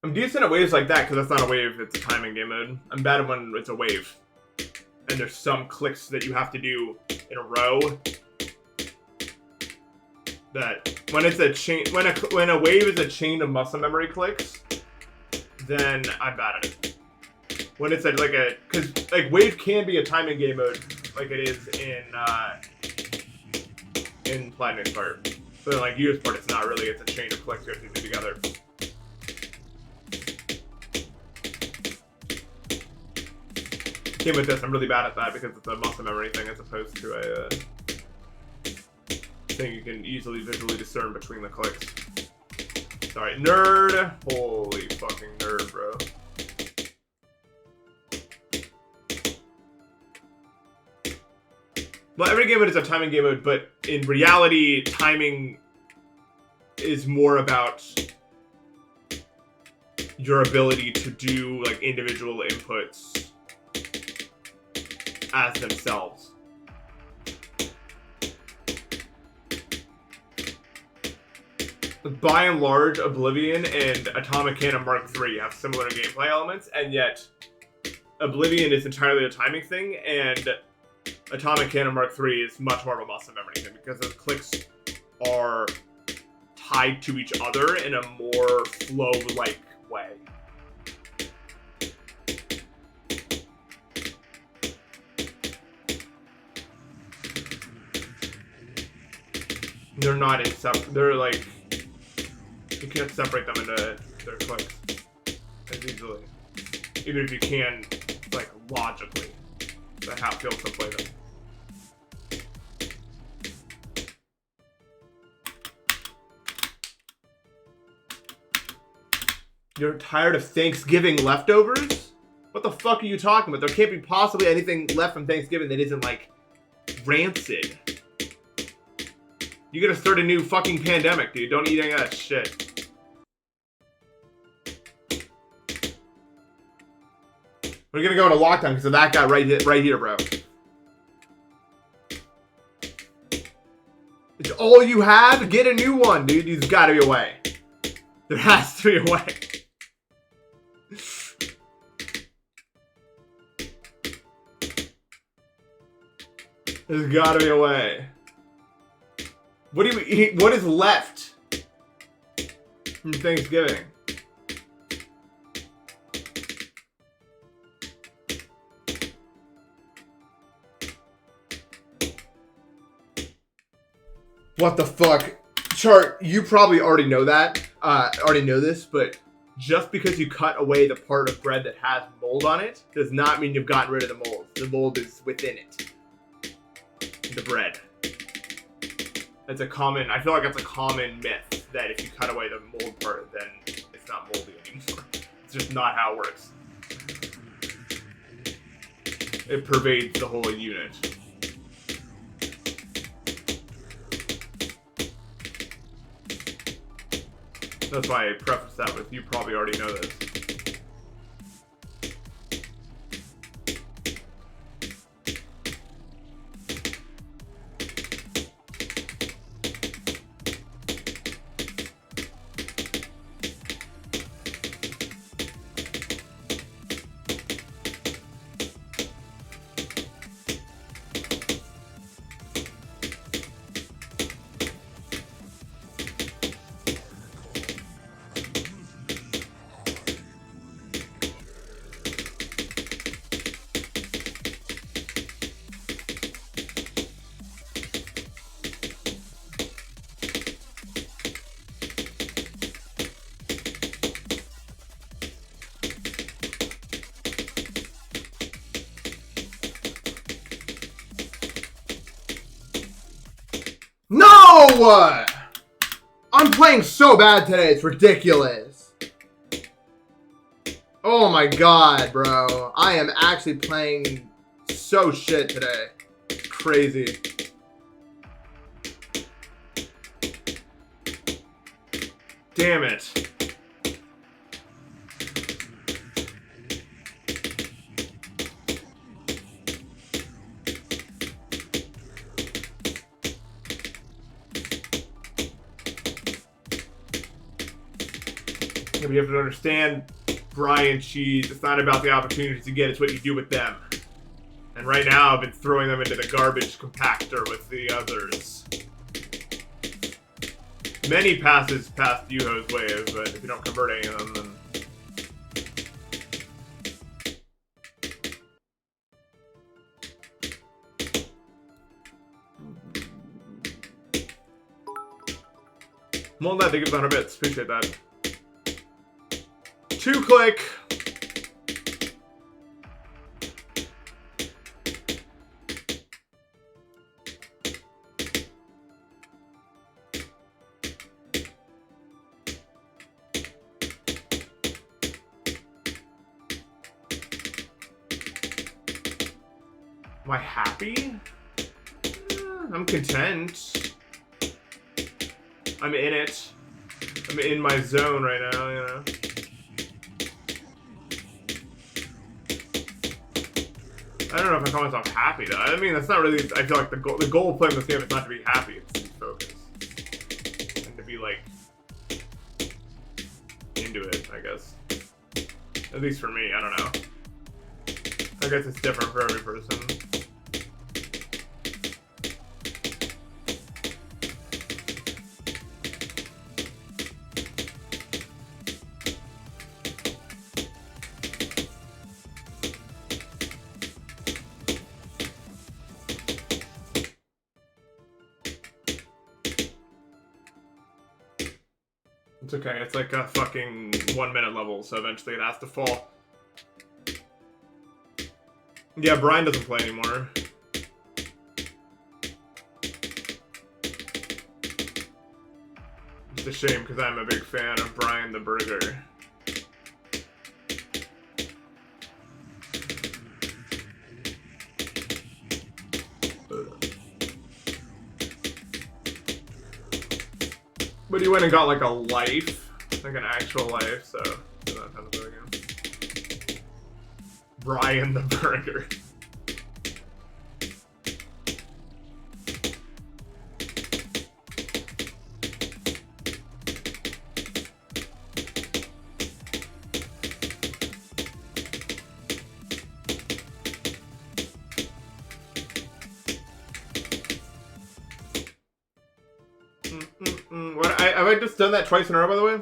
B: I'm decent at waves like that because that's not a wave, it's a timing game mode. I'm bad at when it's a wave. And there's some clicks that you have to do in a row. That when it's a chain, when a wave is a chain of muscle memory clicks, then I'm bad at it. When it's because wave can be a timing game mode like it is in Platinum part. But in US part, it's not really. It's a chain of clicks you have to do together. Game with this, I'm really bad at that because it's a muscle memory thing as opposed to a thing you can easily visually discern between the clicks. Sorry, nerd. Holy fucking nerd, bro. Well, every game mode is a timing game mode, but in reality, timing is more about your ability to do like individual inputs as themselves. By and large, Oblivion and Atomic Cannon Mark III have similar gameplay elements, and yet Oblivion is entirely a timing thing, and Atomic Cannon Mark III is much more of a muscle memory thing because those clicks are tied to each other in a more flow-like way. They're not in separate. They're like you can't separate them into their clicks as easily, even if you can, like logically, that's how it feels to play them. You're tired of Thanksgiving leftovers? What the fuck are you talking about? There can't be possibly anything left from Thanksgiving that isn't like rancid. You gotta start a new fucking pandemic, dude. Don't eat any of that shit. We're gonna go into lockdown because of that guy right here, bro. It's all you have? Get a new one, dude. There's gotta be a way. There has to be a way. There's gotta be a way. What do you eat? What is left from Thanksgiving? What the fuck? Chart, you probably already know that. Already know this, but just because you cut away the part of bread that has mold on it does not mean you've gotten rid of the mold. The mold is within it. The bread. That's a common, I feel like that's a common myth that if you cut away the mold part, then it's not moldy anymore. It's just not how it works. It pervades the whole unit. That's why I prefaced that with, you probably already know this. No! I'm playing so bad today, it's ridiculous. Oh my god, bro. I am actually playing so shit today. It's crazy. Damn it. Yeah, but you have to understand, Brian Cheese, it's not about the opportunities you get, it's what you do with them. And right now, I've been throwing them into the garbage compactor with the others. Many passes past Yuho's wave, but if you don't convert any of them, then... Won't let they give 100 bits. Appreciate that. 2-click. Am I happy? I'm content. I'm in it. I'm in my zone right now, you know. I don't know if I call myself happy though. I mean, that's not really. I feel like the goal of playing this game is not to be happy. It's to be focused and to be like into it. I guess. At least for me, I don't know. I guess it's different for every person. It's okay, it's like a fucking 1 minute level, so eventually it has to fall. Yeah, Brian doesn't play anymore. It's a shame, because I'm a big fan of Brian the Burger. But he went and got like a life, like an actual life, so that kind of thing. Brian the Burger. What? Have I just done that twice in a row, by the way?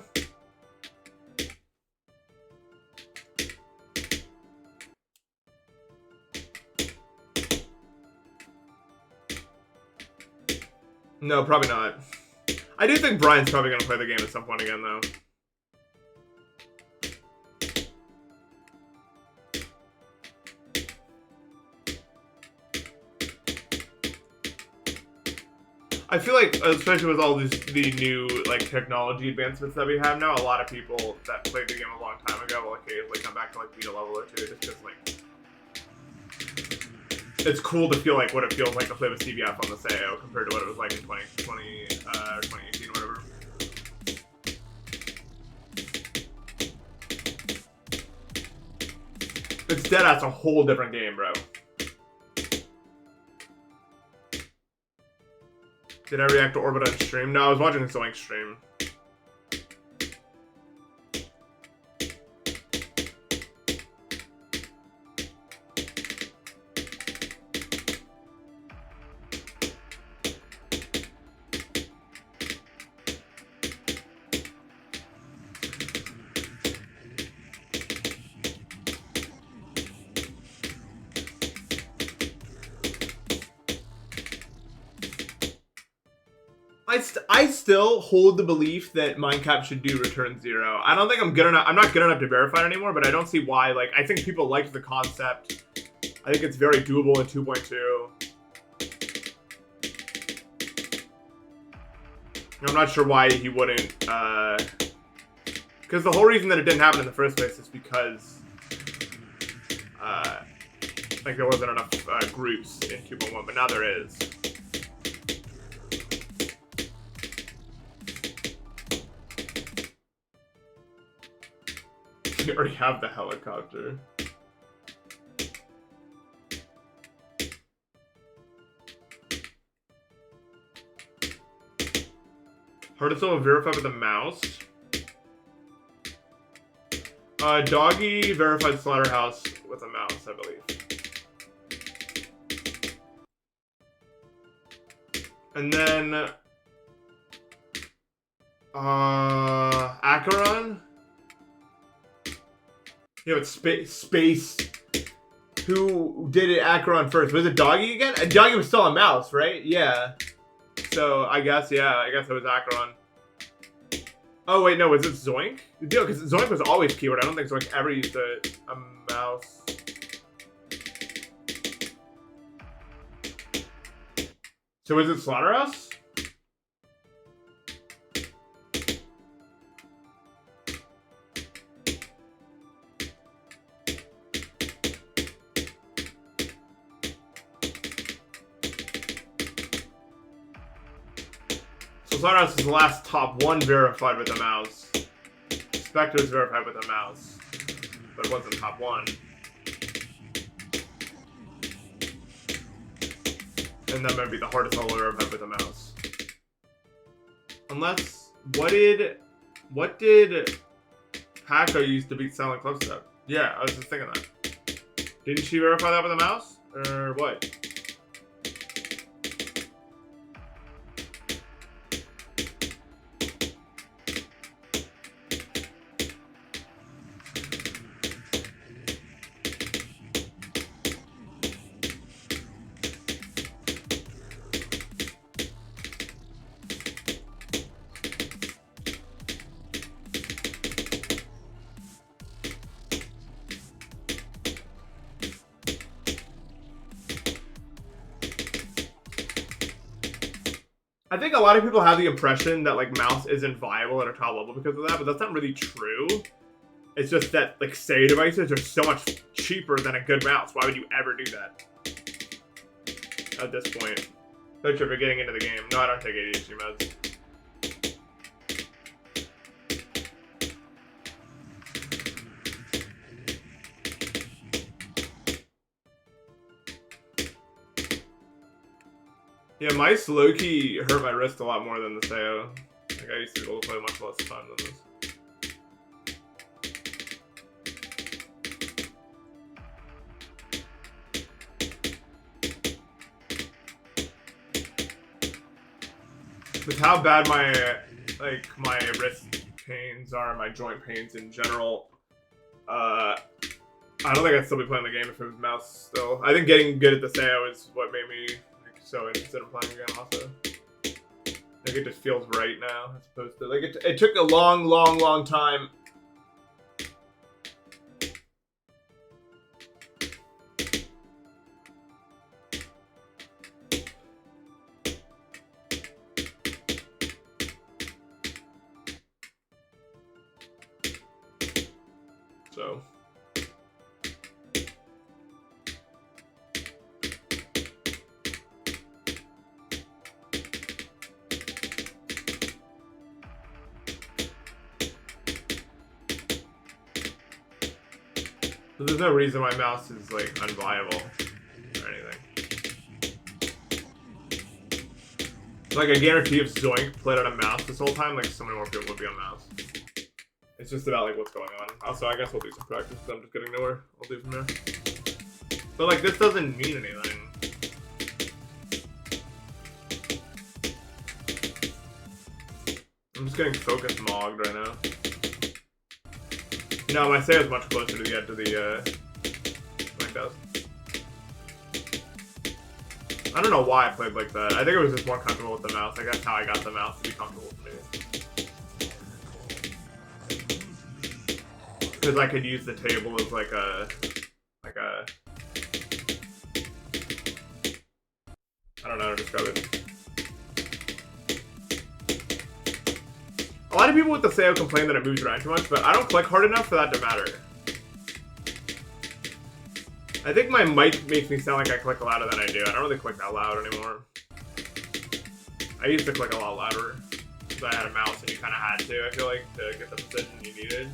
B: No, probably not. I do think Brian's probably going to play the game at some point again, though. I feel like, especially with all the new like technology advancements that we have now, a lot of people that played the game a long time ago will occasionally come back to like beat a level or two, just because like it's cool to feel like what it feels like to play with CBF on the SAO compared to what it was like in 2020 or 2018 or whatever. It's deadass a whole different game, bro. Did I react to Orbit on stream? No, I was watching the Zoink stream. I still hold the belief that Minecraft should do return 0. I don't think I'm good enough. I'm not good enough to verify it anymore, but I don't see why. Like, I think people liked the concept. I think it's very doable in 2.2. I'm not sure why he wouldn't. Because the whole reason that it didn't happen in the first place is because, like, there wasn't enough groups in 2.1, but now there is. You already have the helicopter. Hard to still verify with a mouse. Doggy verified Slaughterhouse with a mouse, I believe. And then Acheron. You know, it's space. Who did it? Acheron first. Was it Doggy again? Doggy was still a mouse, right? Yeah. So I guess, yeah, I guess it was Acheron. Oh wait, no, was it Zoink? No, because Zoink was always keyword. I don't think Zoink ever used a mouse. So was it Slaughterhouse? Lazarus is the last top 1 verified with a mouse. Spectre's verified with a mouse. But it wasn't top 1. And that might be the hardest level verified with a mouse. Unless, what did Paco use to beat Silent Clubstep? Yeah, I was just thinking that. Didn't she verify that with a mouse? Or what? I think a lot of people have the impression that like mouse isn't viable at a top level because of that, but that's not really true. It's just that like Say devices are so much cheaper than a good mouse. Why would you ever do that? At this point. Especially if you're getting into the game. No, I don't take ADHD meds. Yeah, mice low-key hurt my wrist a lot more than the Sayo. Like, I used to be able to play much less time than this. With how bad my wrist pains are, my joint pains in general, I don't think I'd still be playing the game if it was mouse still. I think getting good at the Sayo is what made me so interested in playing again also. Like it just feels right now as opposed to like it took a long time. So there's no reason my mouse is like unviable or anything. Like I guarantee if Zoink played on a mouse this whole time, like so many more people would be on mouse. It's just about like what's going on. Also, I guess we'll do some practice because I'm just getting nowhere. I'll do from there. But like this doesn't mean anything. I'm just getting focus mogged right now. No, my Sayo is much closer to the edge of the like that. I don't know why I played like that. I think it was just more comfortable with the mouse. Like that's how I got the mouse to be comfortable with me. Because I could use the table as like a I don't know how to describe it. A lot of people with the Sayo complain that it moves around too much, but I don't click hard enough for that to matter. I think my mic makes me sound like I click louder than I do. I don't really click that loud anymore. I used to click a lot louder because I had a mouse and you kind of had to, I feel like, to get the precision you needed.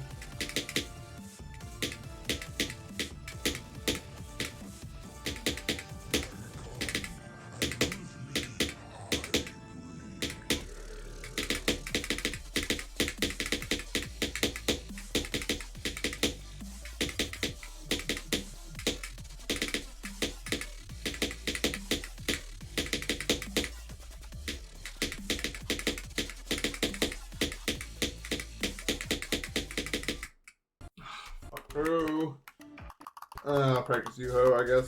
B: I'll practice Yuho, I guess.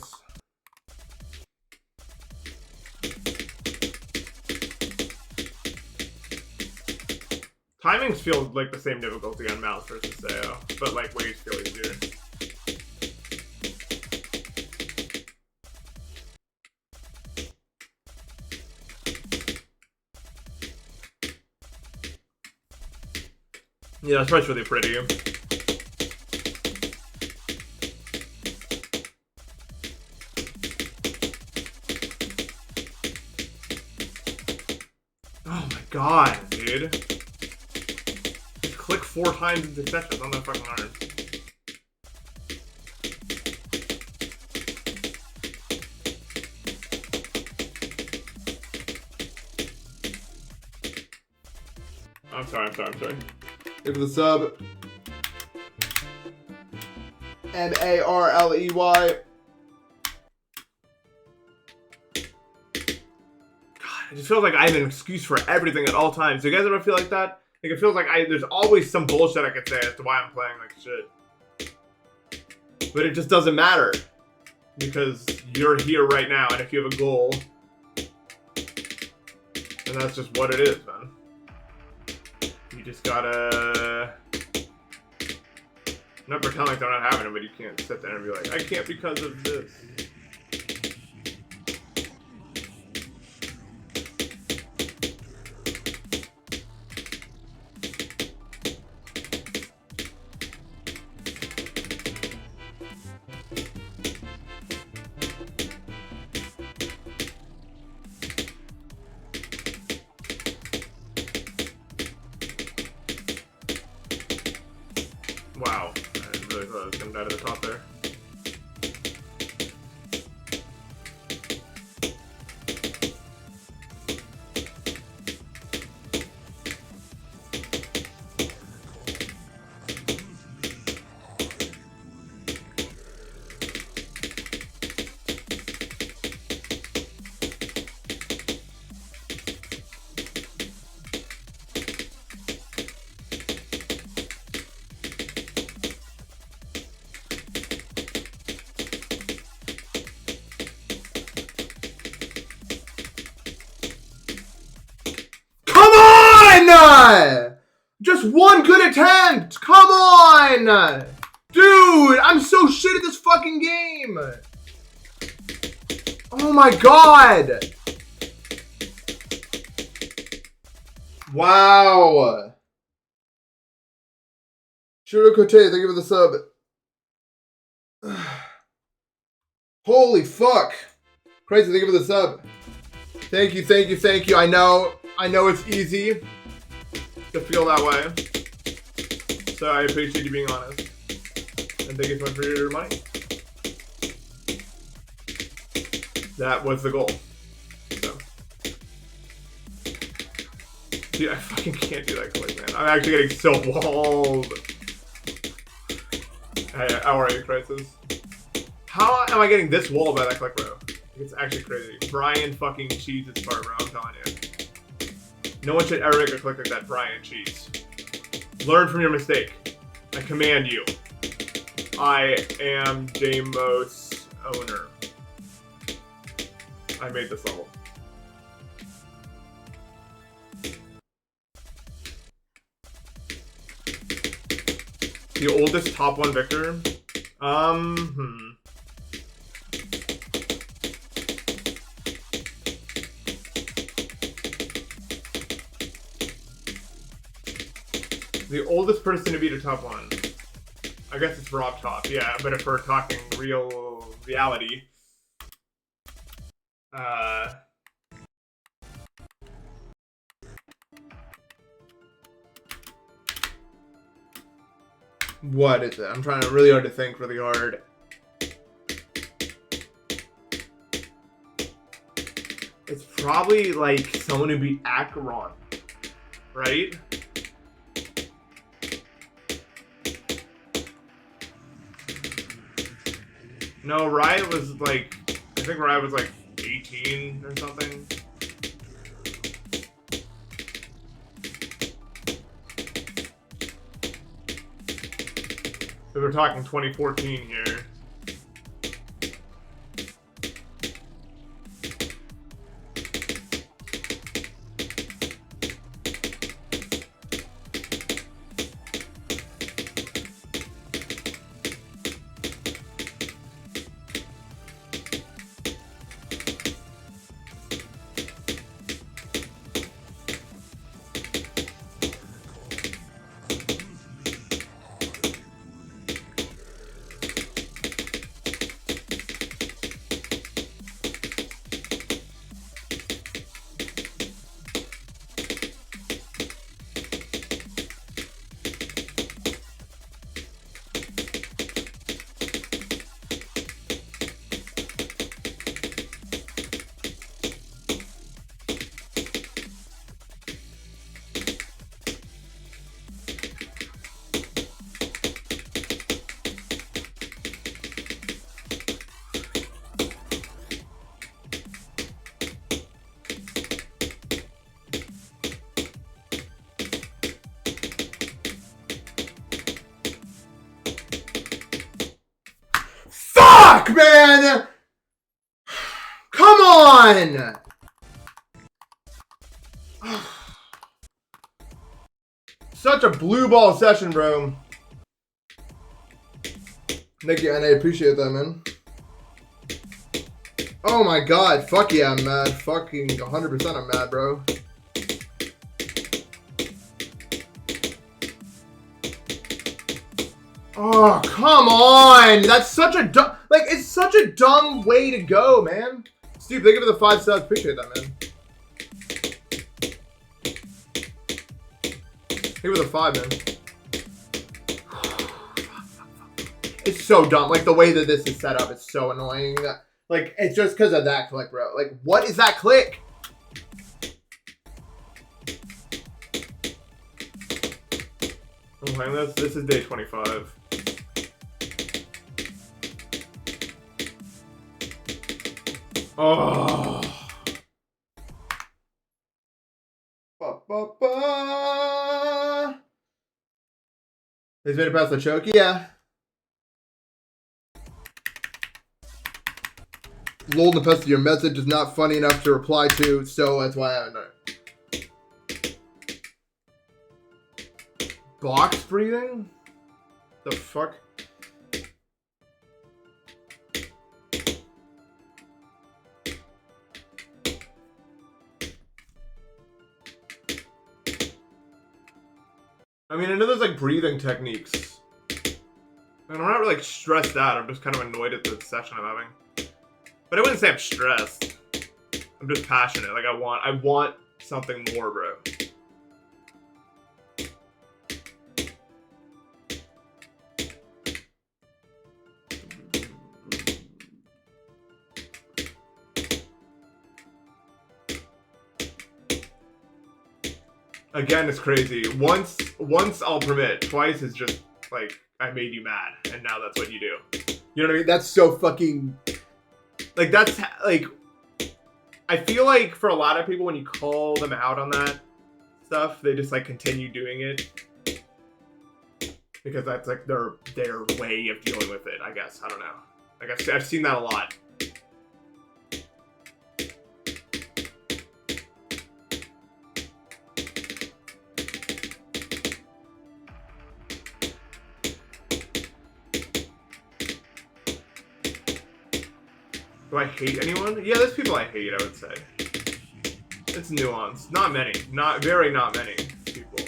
B: Timings feel like the same difficulty on mouse versus Sayo, but like waves feel easier. Yeah, that's probably really pretty. god, dude. Just click 4 times in succession. It's not that fucking hard. I'm sorry.
A: Give it the sub. Marley.
B: It just feels like I have an excuse for everything at all times. Do you guys ever feel like that? Like it feels like there's always some bullshit I could say as to why I'm playing like shit. But it just doesn't matter. Because you're here right now, and if you have a goal, then that's just what it is, man. You just gotta... I'm not pretending like they're not having it, but you can't sit there and be like, I can't because of this. Wow, I really thought I was coming out of the top there.
A: Just one good attempt! Come on! Dude, I'm so shit at this fucking game! Oh my god! Wow! Shirokote, thank you for the sub. Holy fuck! Crazy, thank you for the sub. Thank you. I know it's easy to feel that way. So I appreciate you being honest. And thank you so much for your money. That was the goal. So. Dude, I fucking can't do that click, man. I'm actually getting so walled. Alright, Crisis. How am I getting this walled by that click, bro? It's actually crazy. Brian fucking cheese its part, bro. I'm telling you. No one should ever make a click like that, Brian Cheese. Learn from your mistake. I command you. I am Deimos owner. I made this level. The oldest top 1 victor? The oldest person to beat a top 1. I guess it's Rob Top, yeah, but if we're talking real reality. What is it? I'm trying really hard to think really hard.
B: It's probably like someone who beat Acheron, right? No, Riot was like, I think Riot was like 18 or something. So we're talking 2014 here.
A: Fuck, man! Come on! Such a blue ball session, bro. Thank you, and I appreciate that, man. Oh my god, fuck yeah, I'm mad. Fucking 100% I'm mad, bro. Oh, come on! That's such a dumb... Like, it's such a dumb way to go, man. Steve, thank you for the 5 subs. Appreciate that, man. Thank you for the 5, man. It's so dumb. Like, the way that this is set up is so annoying. Like, it's just because of that click, bro. Like, what is that click?
B: I'm playing this. This is day 25. Oh.
A: Ba, ba, ba. He's made it past the choke? Yeah. Lol, Npesta, your message is not funny enough to reply to, so that's why I haven't done it. Box breathing? The fuck?
B: I mean, I know there's like breathing techniques. And I'm not really like stressed out. I'm just kind of annoyed at the session I'm having. But I wouldn't say I'm stressed. I'm just passionate. Like I want something more, bro. Again, it's crazy. Once I'll permit. Twice is just like I made you mad, and now that's what you do.
A: You know what I mean? That's so fucking...
B: Like that's like, I feel like for a lot of people when you call them out on that stuff, they just like continue doing it because that's like their way of dealing with it. I guess I don't know. Like I've seen that a lot. Do I hate anyone? Yeah, there's people I hate, I would say. It's nuanced. Not many. Not many people.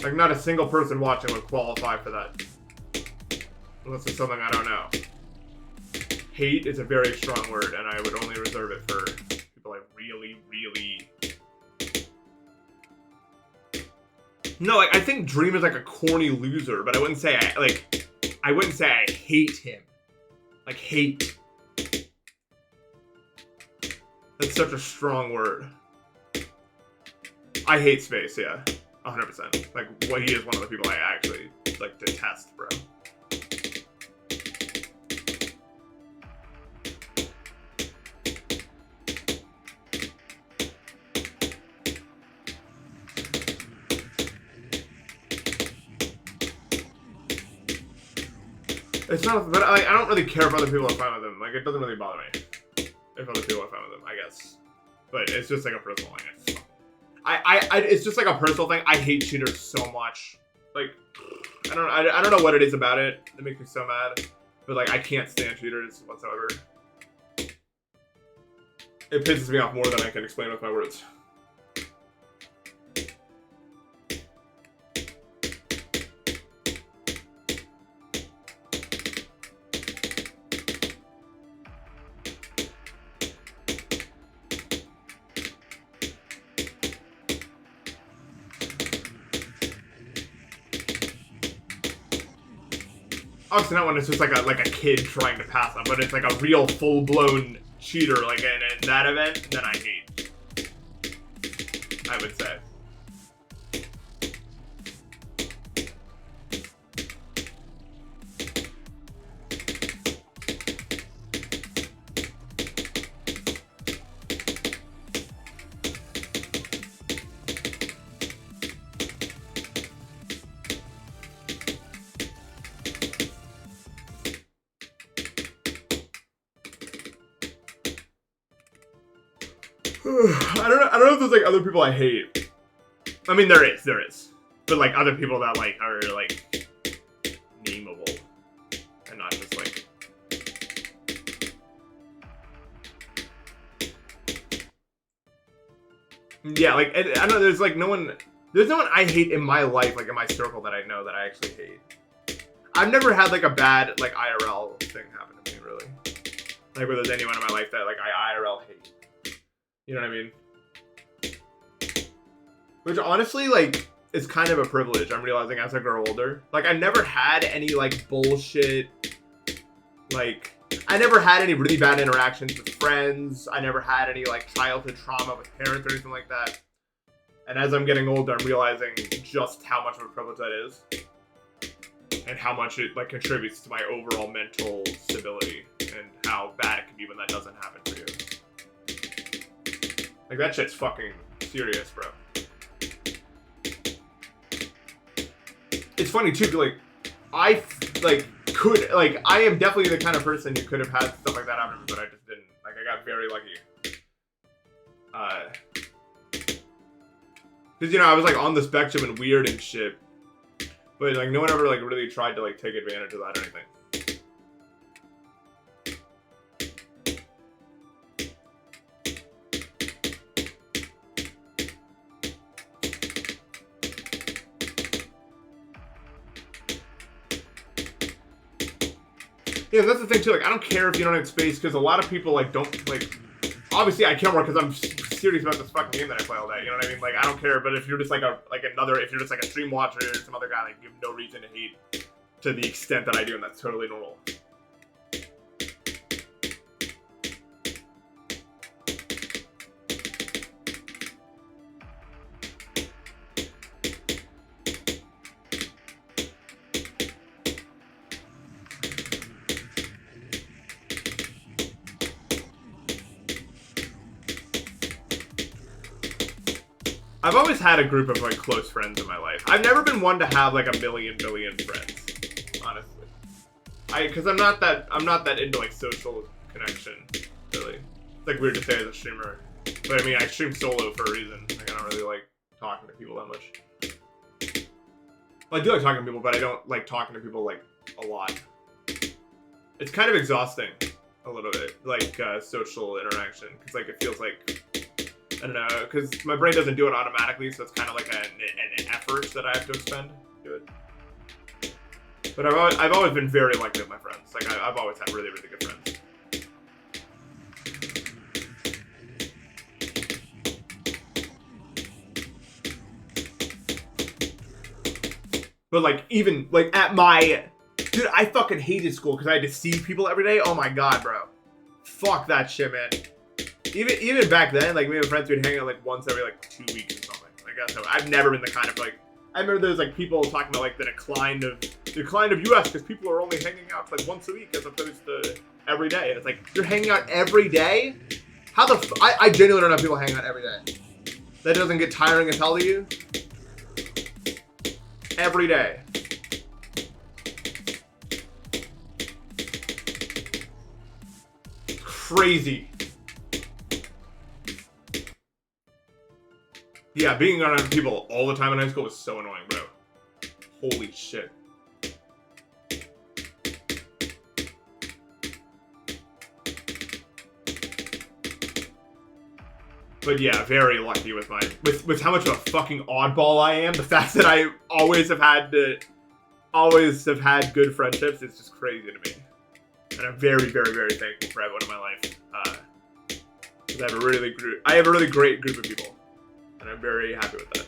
B: Like, not a single person watching would qualify for that. Unless it's something I don't know. Hate is a very strong word, and I would only reserve it for people I really... No, like, I think Dream is like a corny loser, but I wouldn't say I hate him. Like, hate. That's such a strong word. I hate Space, yeah. 100%. Like, well, he is one of the people I actually, like, detest, bro. It's not, but I don't really care if other people are fine with him. Like, it doesn't really bother me if other people are fine with him, I guess. But it's just like a personal thing. It's just like a personal thing. I hate cheaters so much. Like, I don't know what it is about it that makes me so mad. But like, I can't stand cheaters whatsoever. It pisses me off more than I can explain with my words. Obviously not when it's just like a kid trying to pass up, but it's like a real full-blown cheater, like in that event, then I hate. I would say. I don't know if there's like other people I hate. I mean, there is, but like other people that like are like memeable and not just like. Yeah, like I don't know. There's no one I hate in my life, like in my circle that I know that I actually hate. I've never had like a bad like IRL thing happen to me, really. Like where there's anyone in my life that like I IRL hate. You know what I mean? Which honestly, like, is kind of a privilege. I'm realizing as I grow older. Like, I never had any like bullshit. Like, I never had any really bad interactions with friends. I never had any like childhood trauma with parents or anything like that. And as I'm getting older, I'm realizing just how much of a privilege that is. And how much it like contributes to my overall mental stability. And how bad it can be when that doesn't happen for you. Like, that shit's fucking serious, bro. It's funny, too, like, I am definitely the kind of person who could have had stuff like that happen to me, but I just didn't. Like, I got very lucky. Because, you know, I was, like, on the spectrum and weird and shit. But, like, no one ever, like, really tried to, like, take advantage of that or anything. Yeah, that's the thing too. Like, I don't care if you don't have space because a lot of people like don't like. Obviously, I care more because I'm serious about this fucking game that I play all day. You know what I mean? Like, I don't care. But if you're just like if you're just like a stream watcher or some other guy, like, you have no reason to hate to the extent that I do, and that's totally normal. I've always had a group of like close friends in my life. I've never been one to have like a billion friends, honestly. Because I'm not that into like social connection, really. It's like weird to say as a streamer, but I mean I stream solo for a reason. Like, I don't really like talking to people that much. Well, I do like talking to people, but I don't like talking to people like a lot. It's kind of exhausting, a little bit, like social interaction, because like it feels like. I don't know, because my brain doesn't do it automatically, so it's kind of like an effort that I have to expend to it. But I've always been very lucky with my friends. Like, I've always had really, really good friends. But, like, even, like, at my... Dude, I fucking hated school because I had to see people every day. Oh my god, bro. Fuck that shit, man. Even back then, like, me and my friends would hang out like once every like 2 weeks or something. Like, that's how I've never been the kind of like. I remember there's like people talking about like the decline of US because people are only hanging out like once a week as opposed to every day. And it's like, you're hanging out every day? How the I genuinely don't know if people hang out every day. That doesn't get tiring as hell to you? Every day. Crazy. Yeah, being around people all the time in high school was so annoying, bro. Holy shit. But yeah, very lucky with with how much of a fucking oddball I am. The fact that I always have had good friendships is just crazy to me. And I'm very, very, very thankful for everyone in my life. Because I have a really great group of people. And I'm very happy with that.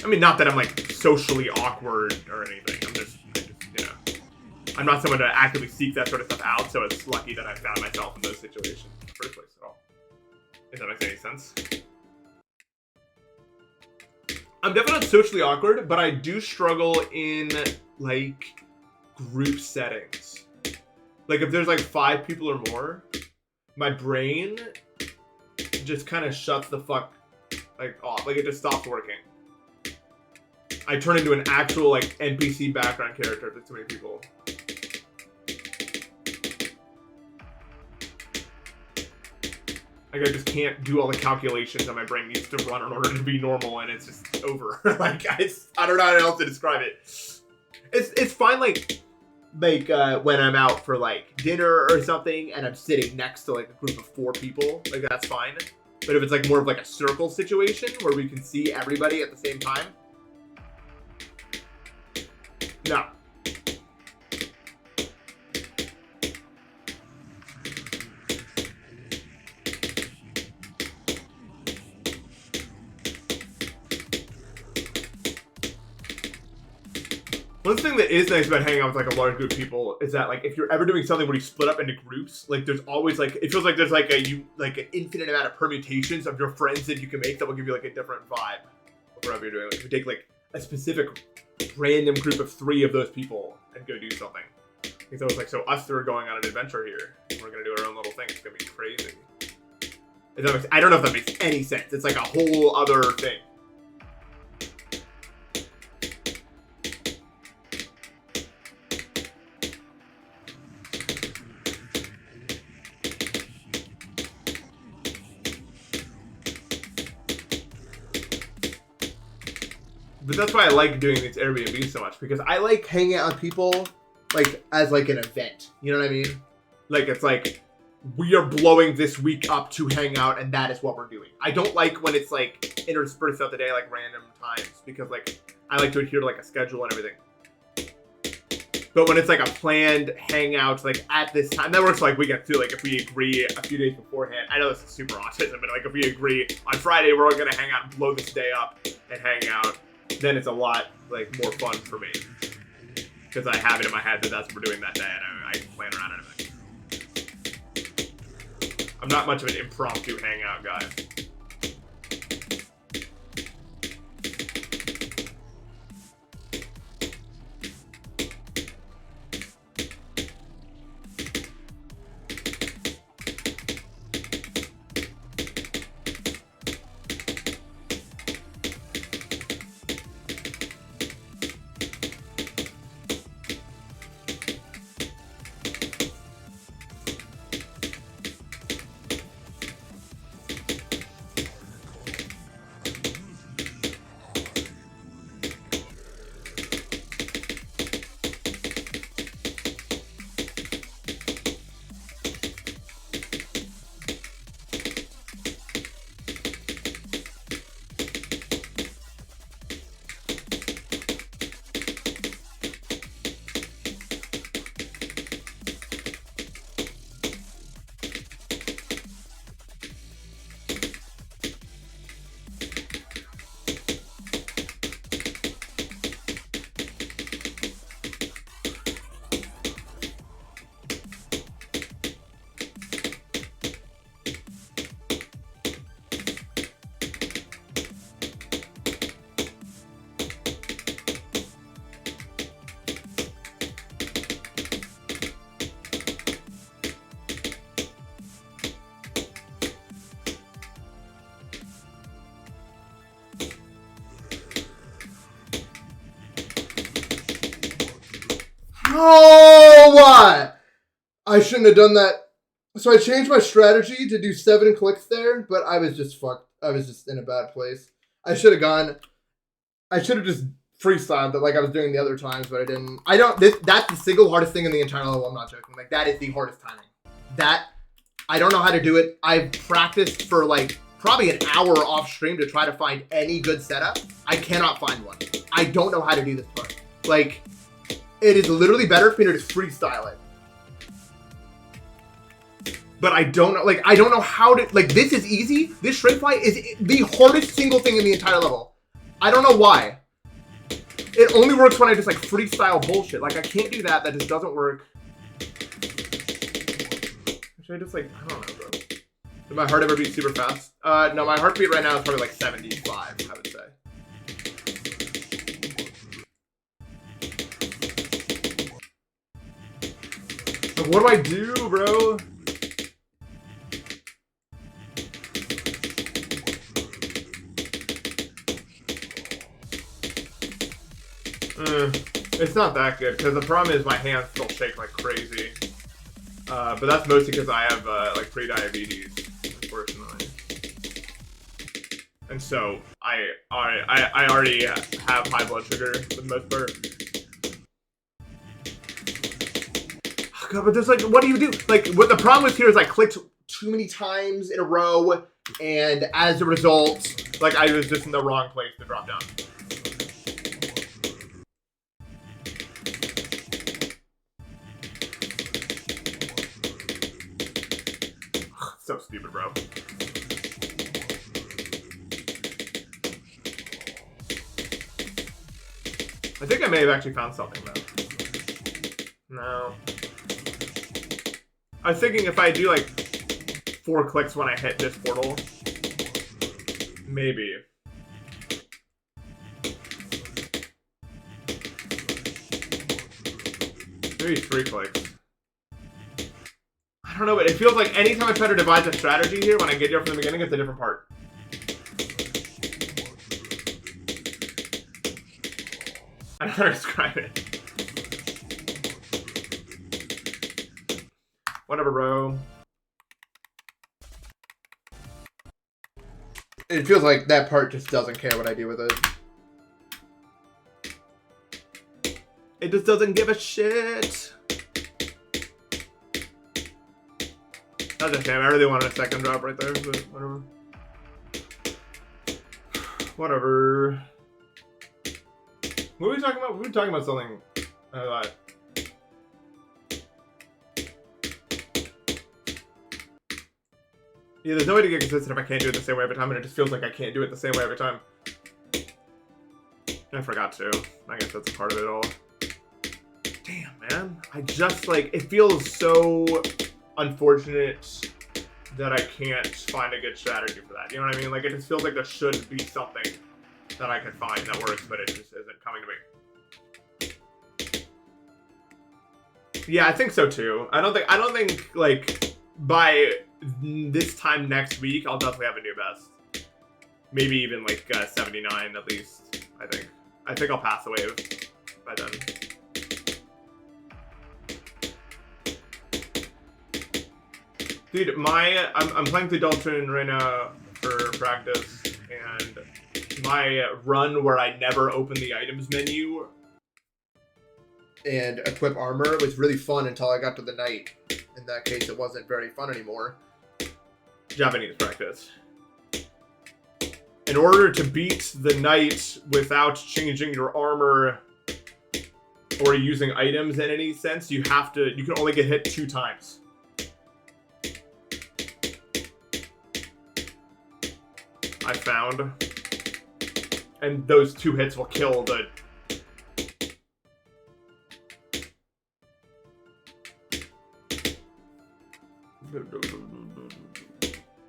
B: I mean, not that I'm like socially awkward or anything. I'm just, you know, I'm not someone to actively seek that sort of stuff out. So it's lucky that I found myself in those situations in the first place at all. If that makes any sense. I'm definitely not socially awkward, but I do struggle in like group settings. Like if there's like 5 people or more. My brain just kind of shuts the fuck like off. Like it just stops working. I turn into an actual like NPC background character if there's too many people. Like, I just can't do all the calculations that my brain needs to run in order to be normal, and it's just over. Like, I don't know how else to describe it. It's fine, like when I'm out for, like, dinner or something, and I'm sitting next to, like, a group of 4 people. Like, that's fine. But if it's, like, more of, like, a circle situation where we can see everybody at the same time, no. One thing that is nice about hanging out with, like, a large group of people is that, like, if you're ever doing something where you split up into groups, like, there's always, like, it feels like there's, like, an infinite amount of permutations of your friends that you can make that will give you, like, a different vibe of whatever you're doing. Like, if you take, like, a specific random group of 3 of those people and go do something. It's always like, so us 3 are going on an adventure here. We're going to do our own little thing. It's going to be crazy. I don't know if that makes any sense. It's like a whole other thing. But that's why I like doing these Airbnbs so much, because I like hanging out with people, like, as, like, an event. You know what I mean? Like, it's like, we are blowing this week up to hang out, and that is what we're doing. I don't like when it's, like, interspersed throughout the day, like, random times, because, like, I like to adhere to, like, a schedule and everything. But when it's, like, a planned hangout, like, at this time, that works, like, we get to, like, if we agree a few days beforehand. I know this is super autism, but, like, if we agree on Friday, we're all going to hang out and blow this day up and hang out, then it's a lot, like, more fun for me. Because I have it in my head that that's what we're doing that day, and I can plan around everything. I'm not much of an impromptu hangout guy.
A: Oh, what? I shouldn't have done that. So I changed my strategy to do 7 clicks there, but I was just fucked. I was just in a bad place. I should have just freestyled it like I was doing the other times, but I didn't. That's the single hardest thing in the entire level. I'm not joking. Like, that is the hardest timing. I don't know how to do it. I've practiced for, like, probably an hour off stream to try to find any good setup. I cannot find one. I don't know how to do this part. Like, it is literally better for me to just freestyle it. But I don't know, like, I don't know how to, like, this is easy. This shrimp fly is the hardest single thing in the entire level. I don't know why. It only works when I just, like, freestyle bullshit. Like, I can't do that. That just doesn't work. Should I just, like, I don't know, bro. Did my heart ever beat super fast? No, my heartbeat right now is probably, like, 75, I would say. Like, what do I do, bro? It's not that good, because the problem is my hands still shake like crazy. But that's mostly because I have, like, pre-diabetes, unfortunately.
B: And so I already have high blood sugar for the most part. Oh God, but there's like, what do you do? Like, what the problem with here is I clicked too many times in a row, and as a result, like I was just in the wrong place to drop down. So stupid, bro. I think I may have actually found something, though. No. I was thinking if I do, like, 4 clicks when I hit this portal, maybe. Maybe 3 clicks. I don't know, but it feels like anytime I try to devise a strategy here, when I get here from the beginning, it's a different part. I don't know how to describe it. Whatever, bro.
A: It feels like that part just doesn't care what I do with it.
B: It just doesn't give a shit. That's a shame. I really wanted a second drop right there, but whatever. Whatever. What were we talking about? We were talking about something. Yeah, there's no way to get consistent if I can't do it the same way every time, and it just feels like I can't do it the same way every time. I forgot to. I guess that's a part of it all. Damn, man. I just, like, it feels so unfortunate that I can't find a good strategy for that. You know what I mean? Like, it just feels like there should be something that I could find that works, but it just isn't coming to me. Yeah, I think so too. I don't think like by this time next week I'll definitely have a new best. Maybe even like 79 at least. I think I'll pass the wave by then. Dude, I'm playing through Dalton right now for practice, and my run where I never open the items menu
A: and equip armor was really fun until I got to the knight. In that case, it wasn't very fun anymore.
B: Japanese practice. In order to beat the knight without changing your armor or using items in any sense, you can only get hit 2 times. I found. And those 2 hits will kill the...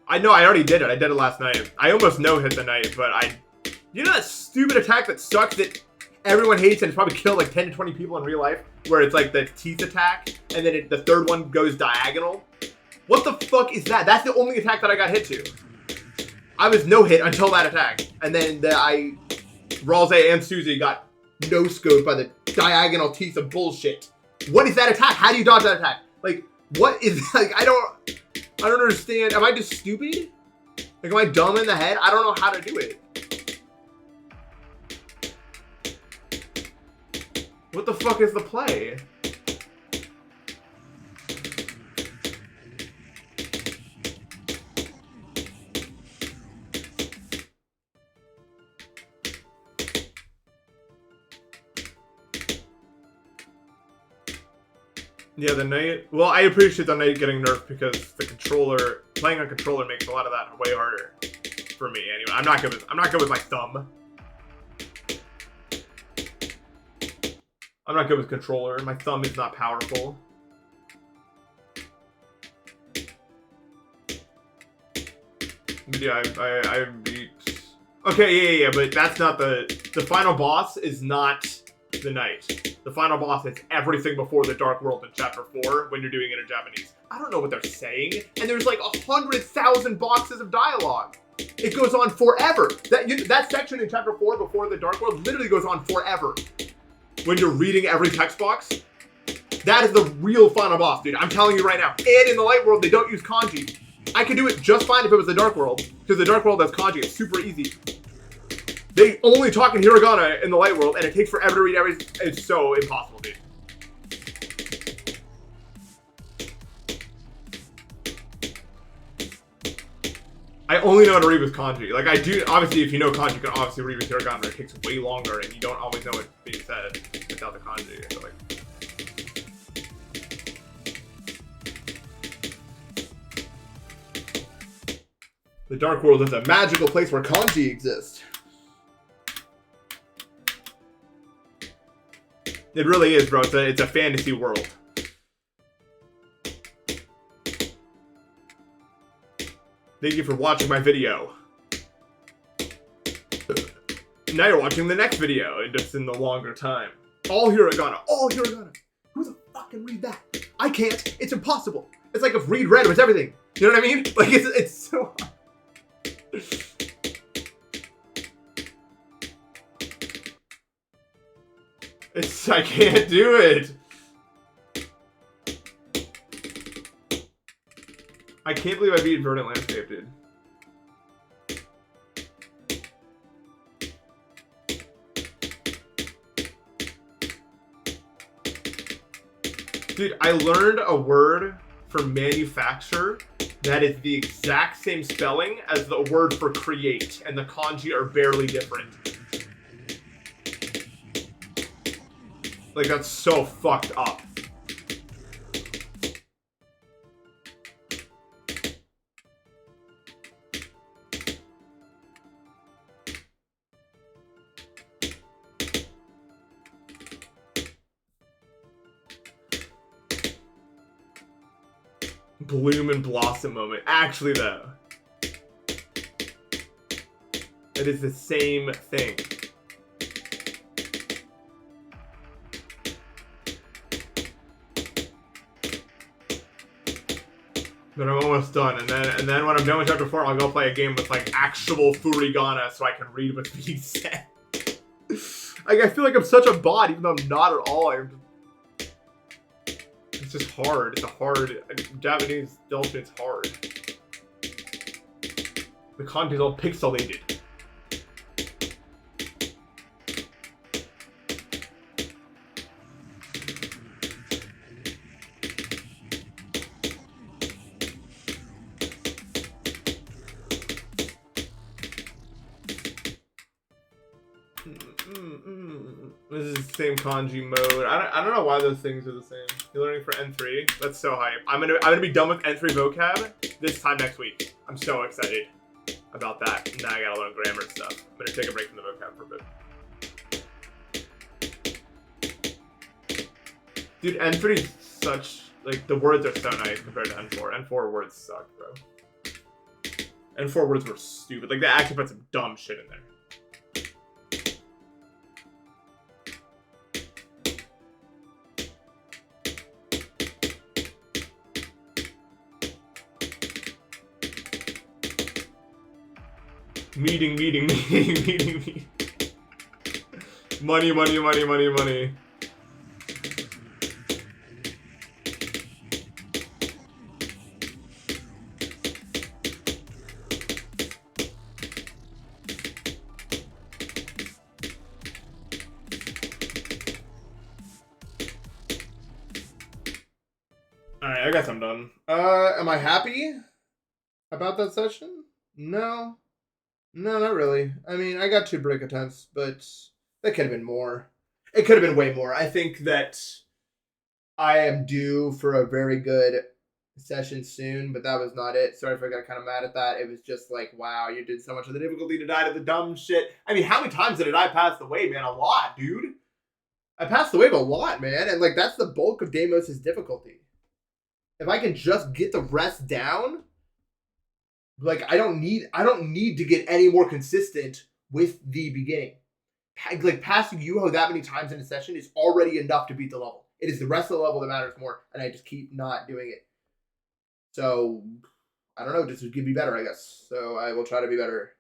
B: I know, I already did it. I did it last night. I almost no-hit the knight, but you know that stupid attack that sucks that everyone hates and it's probably killed like 10 to 20 people in real life? Where it's like the teeth attack, and then the third one goes diagonal? What the fuck is that? That's the only attack that I got hit to. I was no-hit until that attack. And then Ralze and Susie got no-scoped by the diagonal teeth of bullshit. What is that attack? How do you dodge that attack? Like, what is, like, I don't understand. Am I just stupid? Like, am I dumb in the head? I don't know how to do it. What the fuck is the play? Yeah, the knight. Well, I appreciate the knight getting nerfed because the controller, playing on controller makes a lot of that way harder for me. Anyway, I'm not good with my thumb. I'm not good with controller. My thumb is not powerful. Yeah, I beat. Okay, yeah, but that's not the final boss. Is not the knight. The final boss is everything before the Dark World in Chapter 4 when you're doing it in Japanese. I don't know what they're saying, and there's like 100,000 boxes of dialogue. It goes on forever. That section in Chapter 4 before the Dark World literally goes on forever. When you're reading every text box, that is the real final boss, dude. I'm telling you right now. And in the Light World, they don't use kanji. I could do it just fine if it was the Dark World, because the Dark World has kanji. It's super easy. They only talk in hiragana in the Light World, and it takes forever to read everything. It's so impossible, dude. I only know how to read with kanji. Like, I do, obviously, if you know kanji, you can obviously read with hiragana, but it takes way longer, and you don't always know what's being said without the kanji. So, like, the Dark World is a magical place where kanji exists. It really is, bro. It's a fantasy world. Thank you for watching my video. Now you're watching the next video, just in the longer time. All hiragana, all hiragana. Who the fuck can read that? I can't. It's impossible. It's like if read red was everything. You know what I mean? Like it's so hard. I can't do it. I can't believe I beat Verdant Landscape, dude. Dude, I learned a word for manufacture that is the exact same spelling as the word for create, and the kanji are barely different. Like, that's so fucked up. Bloom and blossom moment. Actually, though, it is the same thing. But I'm almost done, and then when I'm done with chapter 4, I'll go play a game with like actual furigana so I can read what's being said. Like, I feel like I'm such a bot, even though I'm not at all. It's just hard. It's a hard Japanese dolphin's hard. The kanji's all pixelated. This is the same kanji mode. I don't know why those things are the same. You're learning for N3. That's so hype. I'm gonna be done with N3 vocab this time next week. I'm so excited about that. Now I gotta learn grammar and stuff. I'm gonna take a break from the vocab for a bit. Dude, N3 is such, like, the words are so nice compared to N4. N4 words suck, bro. N4 words were stupid. Like, they actually put some dumb shit in there. Meeting. Money. Alright, I guess I'm done. Am I happy about that session? No. No, not really. I mean, I got 2 break attempts, but that could have been more. It could have been way more. I think that I am due for a very good session soon, but that was not it. Sorry if I got kind of mad at that. It was just like, wow, you did so much of the difficulty to die to the dumb shit. I mean, how many times did I pass the wave, man? A lot, dude. I passed the wave a lot, man, and like that's the bulk of Deimos' difficulty. If I can just get the rest down, like I don't need to get any more consistent with the beginning. Like passing Yuho that many times in a session is already enough to beat the level. It is the rest of the level that matters more, and I just keep not doing it. So I don't know, just to be better, I guess. So I will try to be better.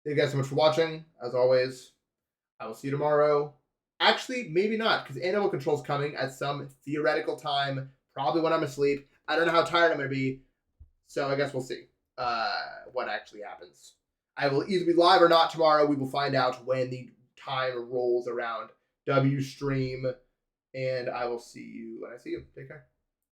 B: Thank you guys so much for watching. As always, I will see you tomorrow. Actually, maybe not, because Animal Control's coming at some theoretical time, probably when I'm asleep. I don't know how tired I'm going to be.
A: So I guess we'll see what actually happens. I will either be live or not tomorrow. We will find out when the time rolls around. W stream, and I will see you when I see you. Take care.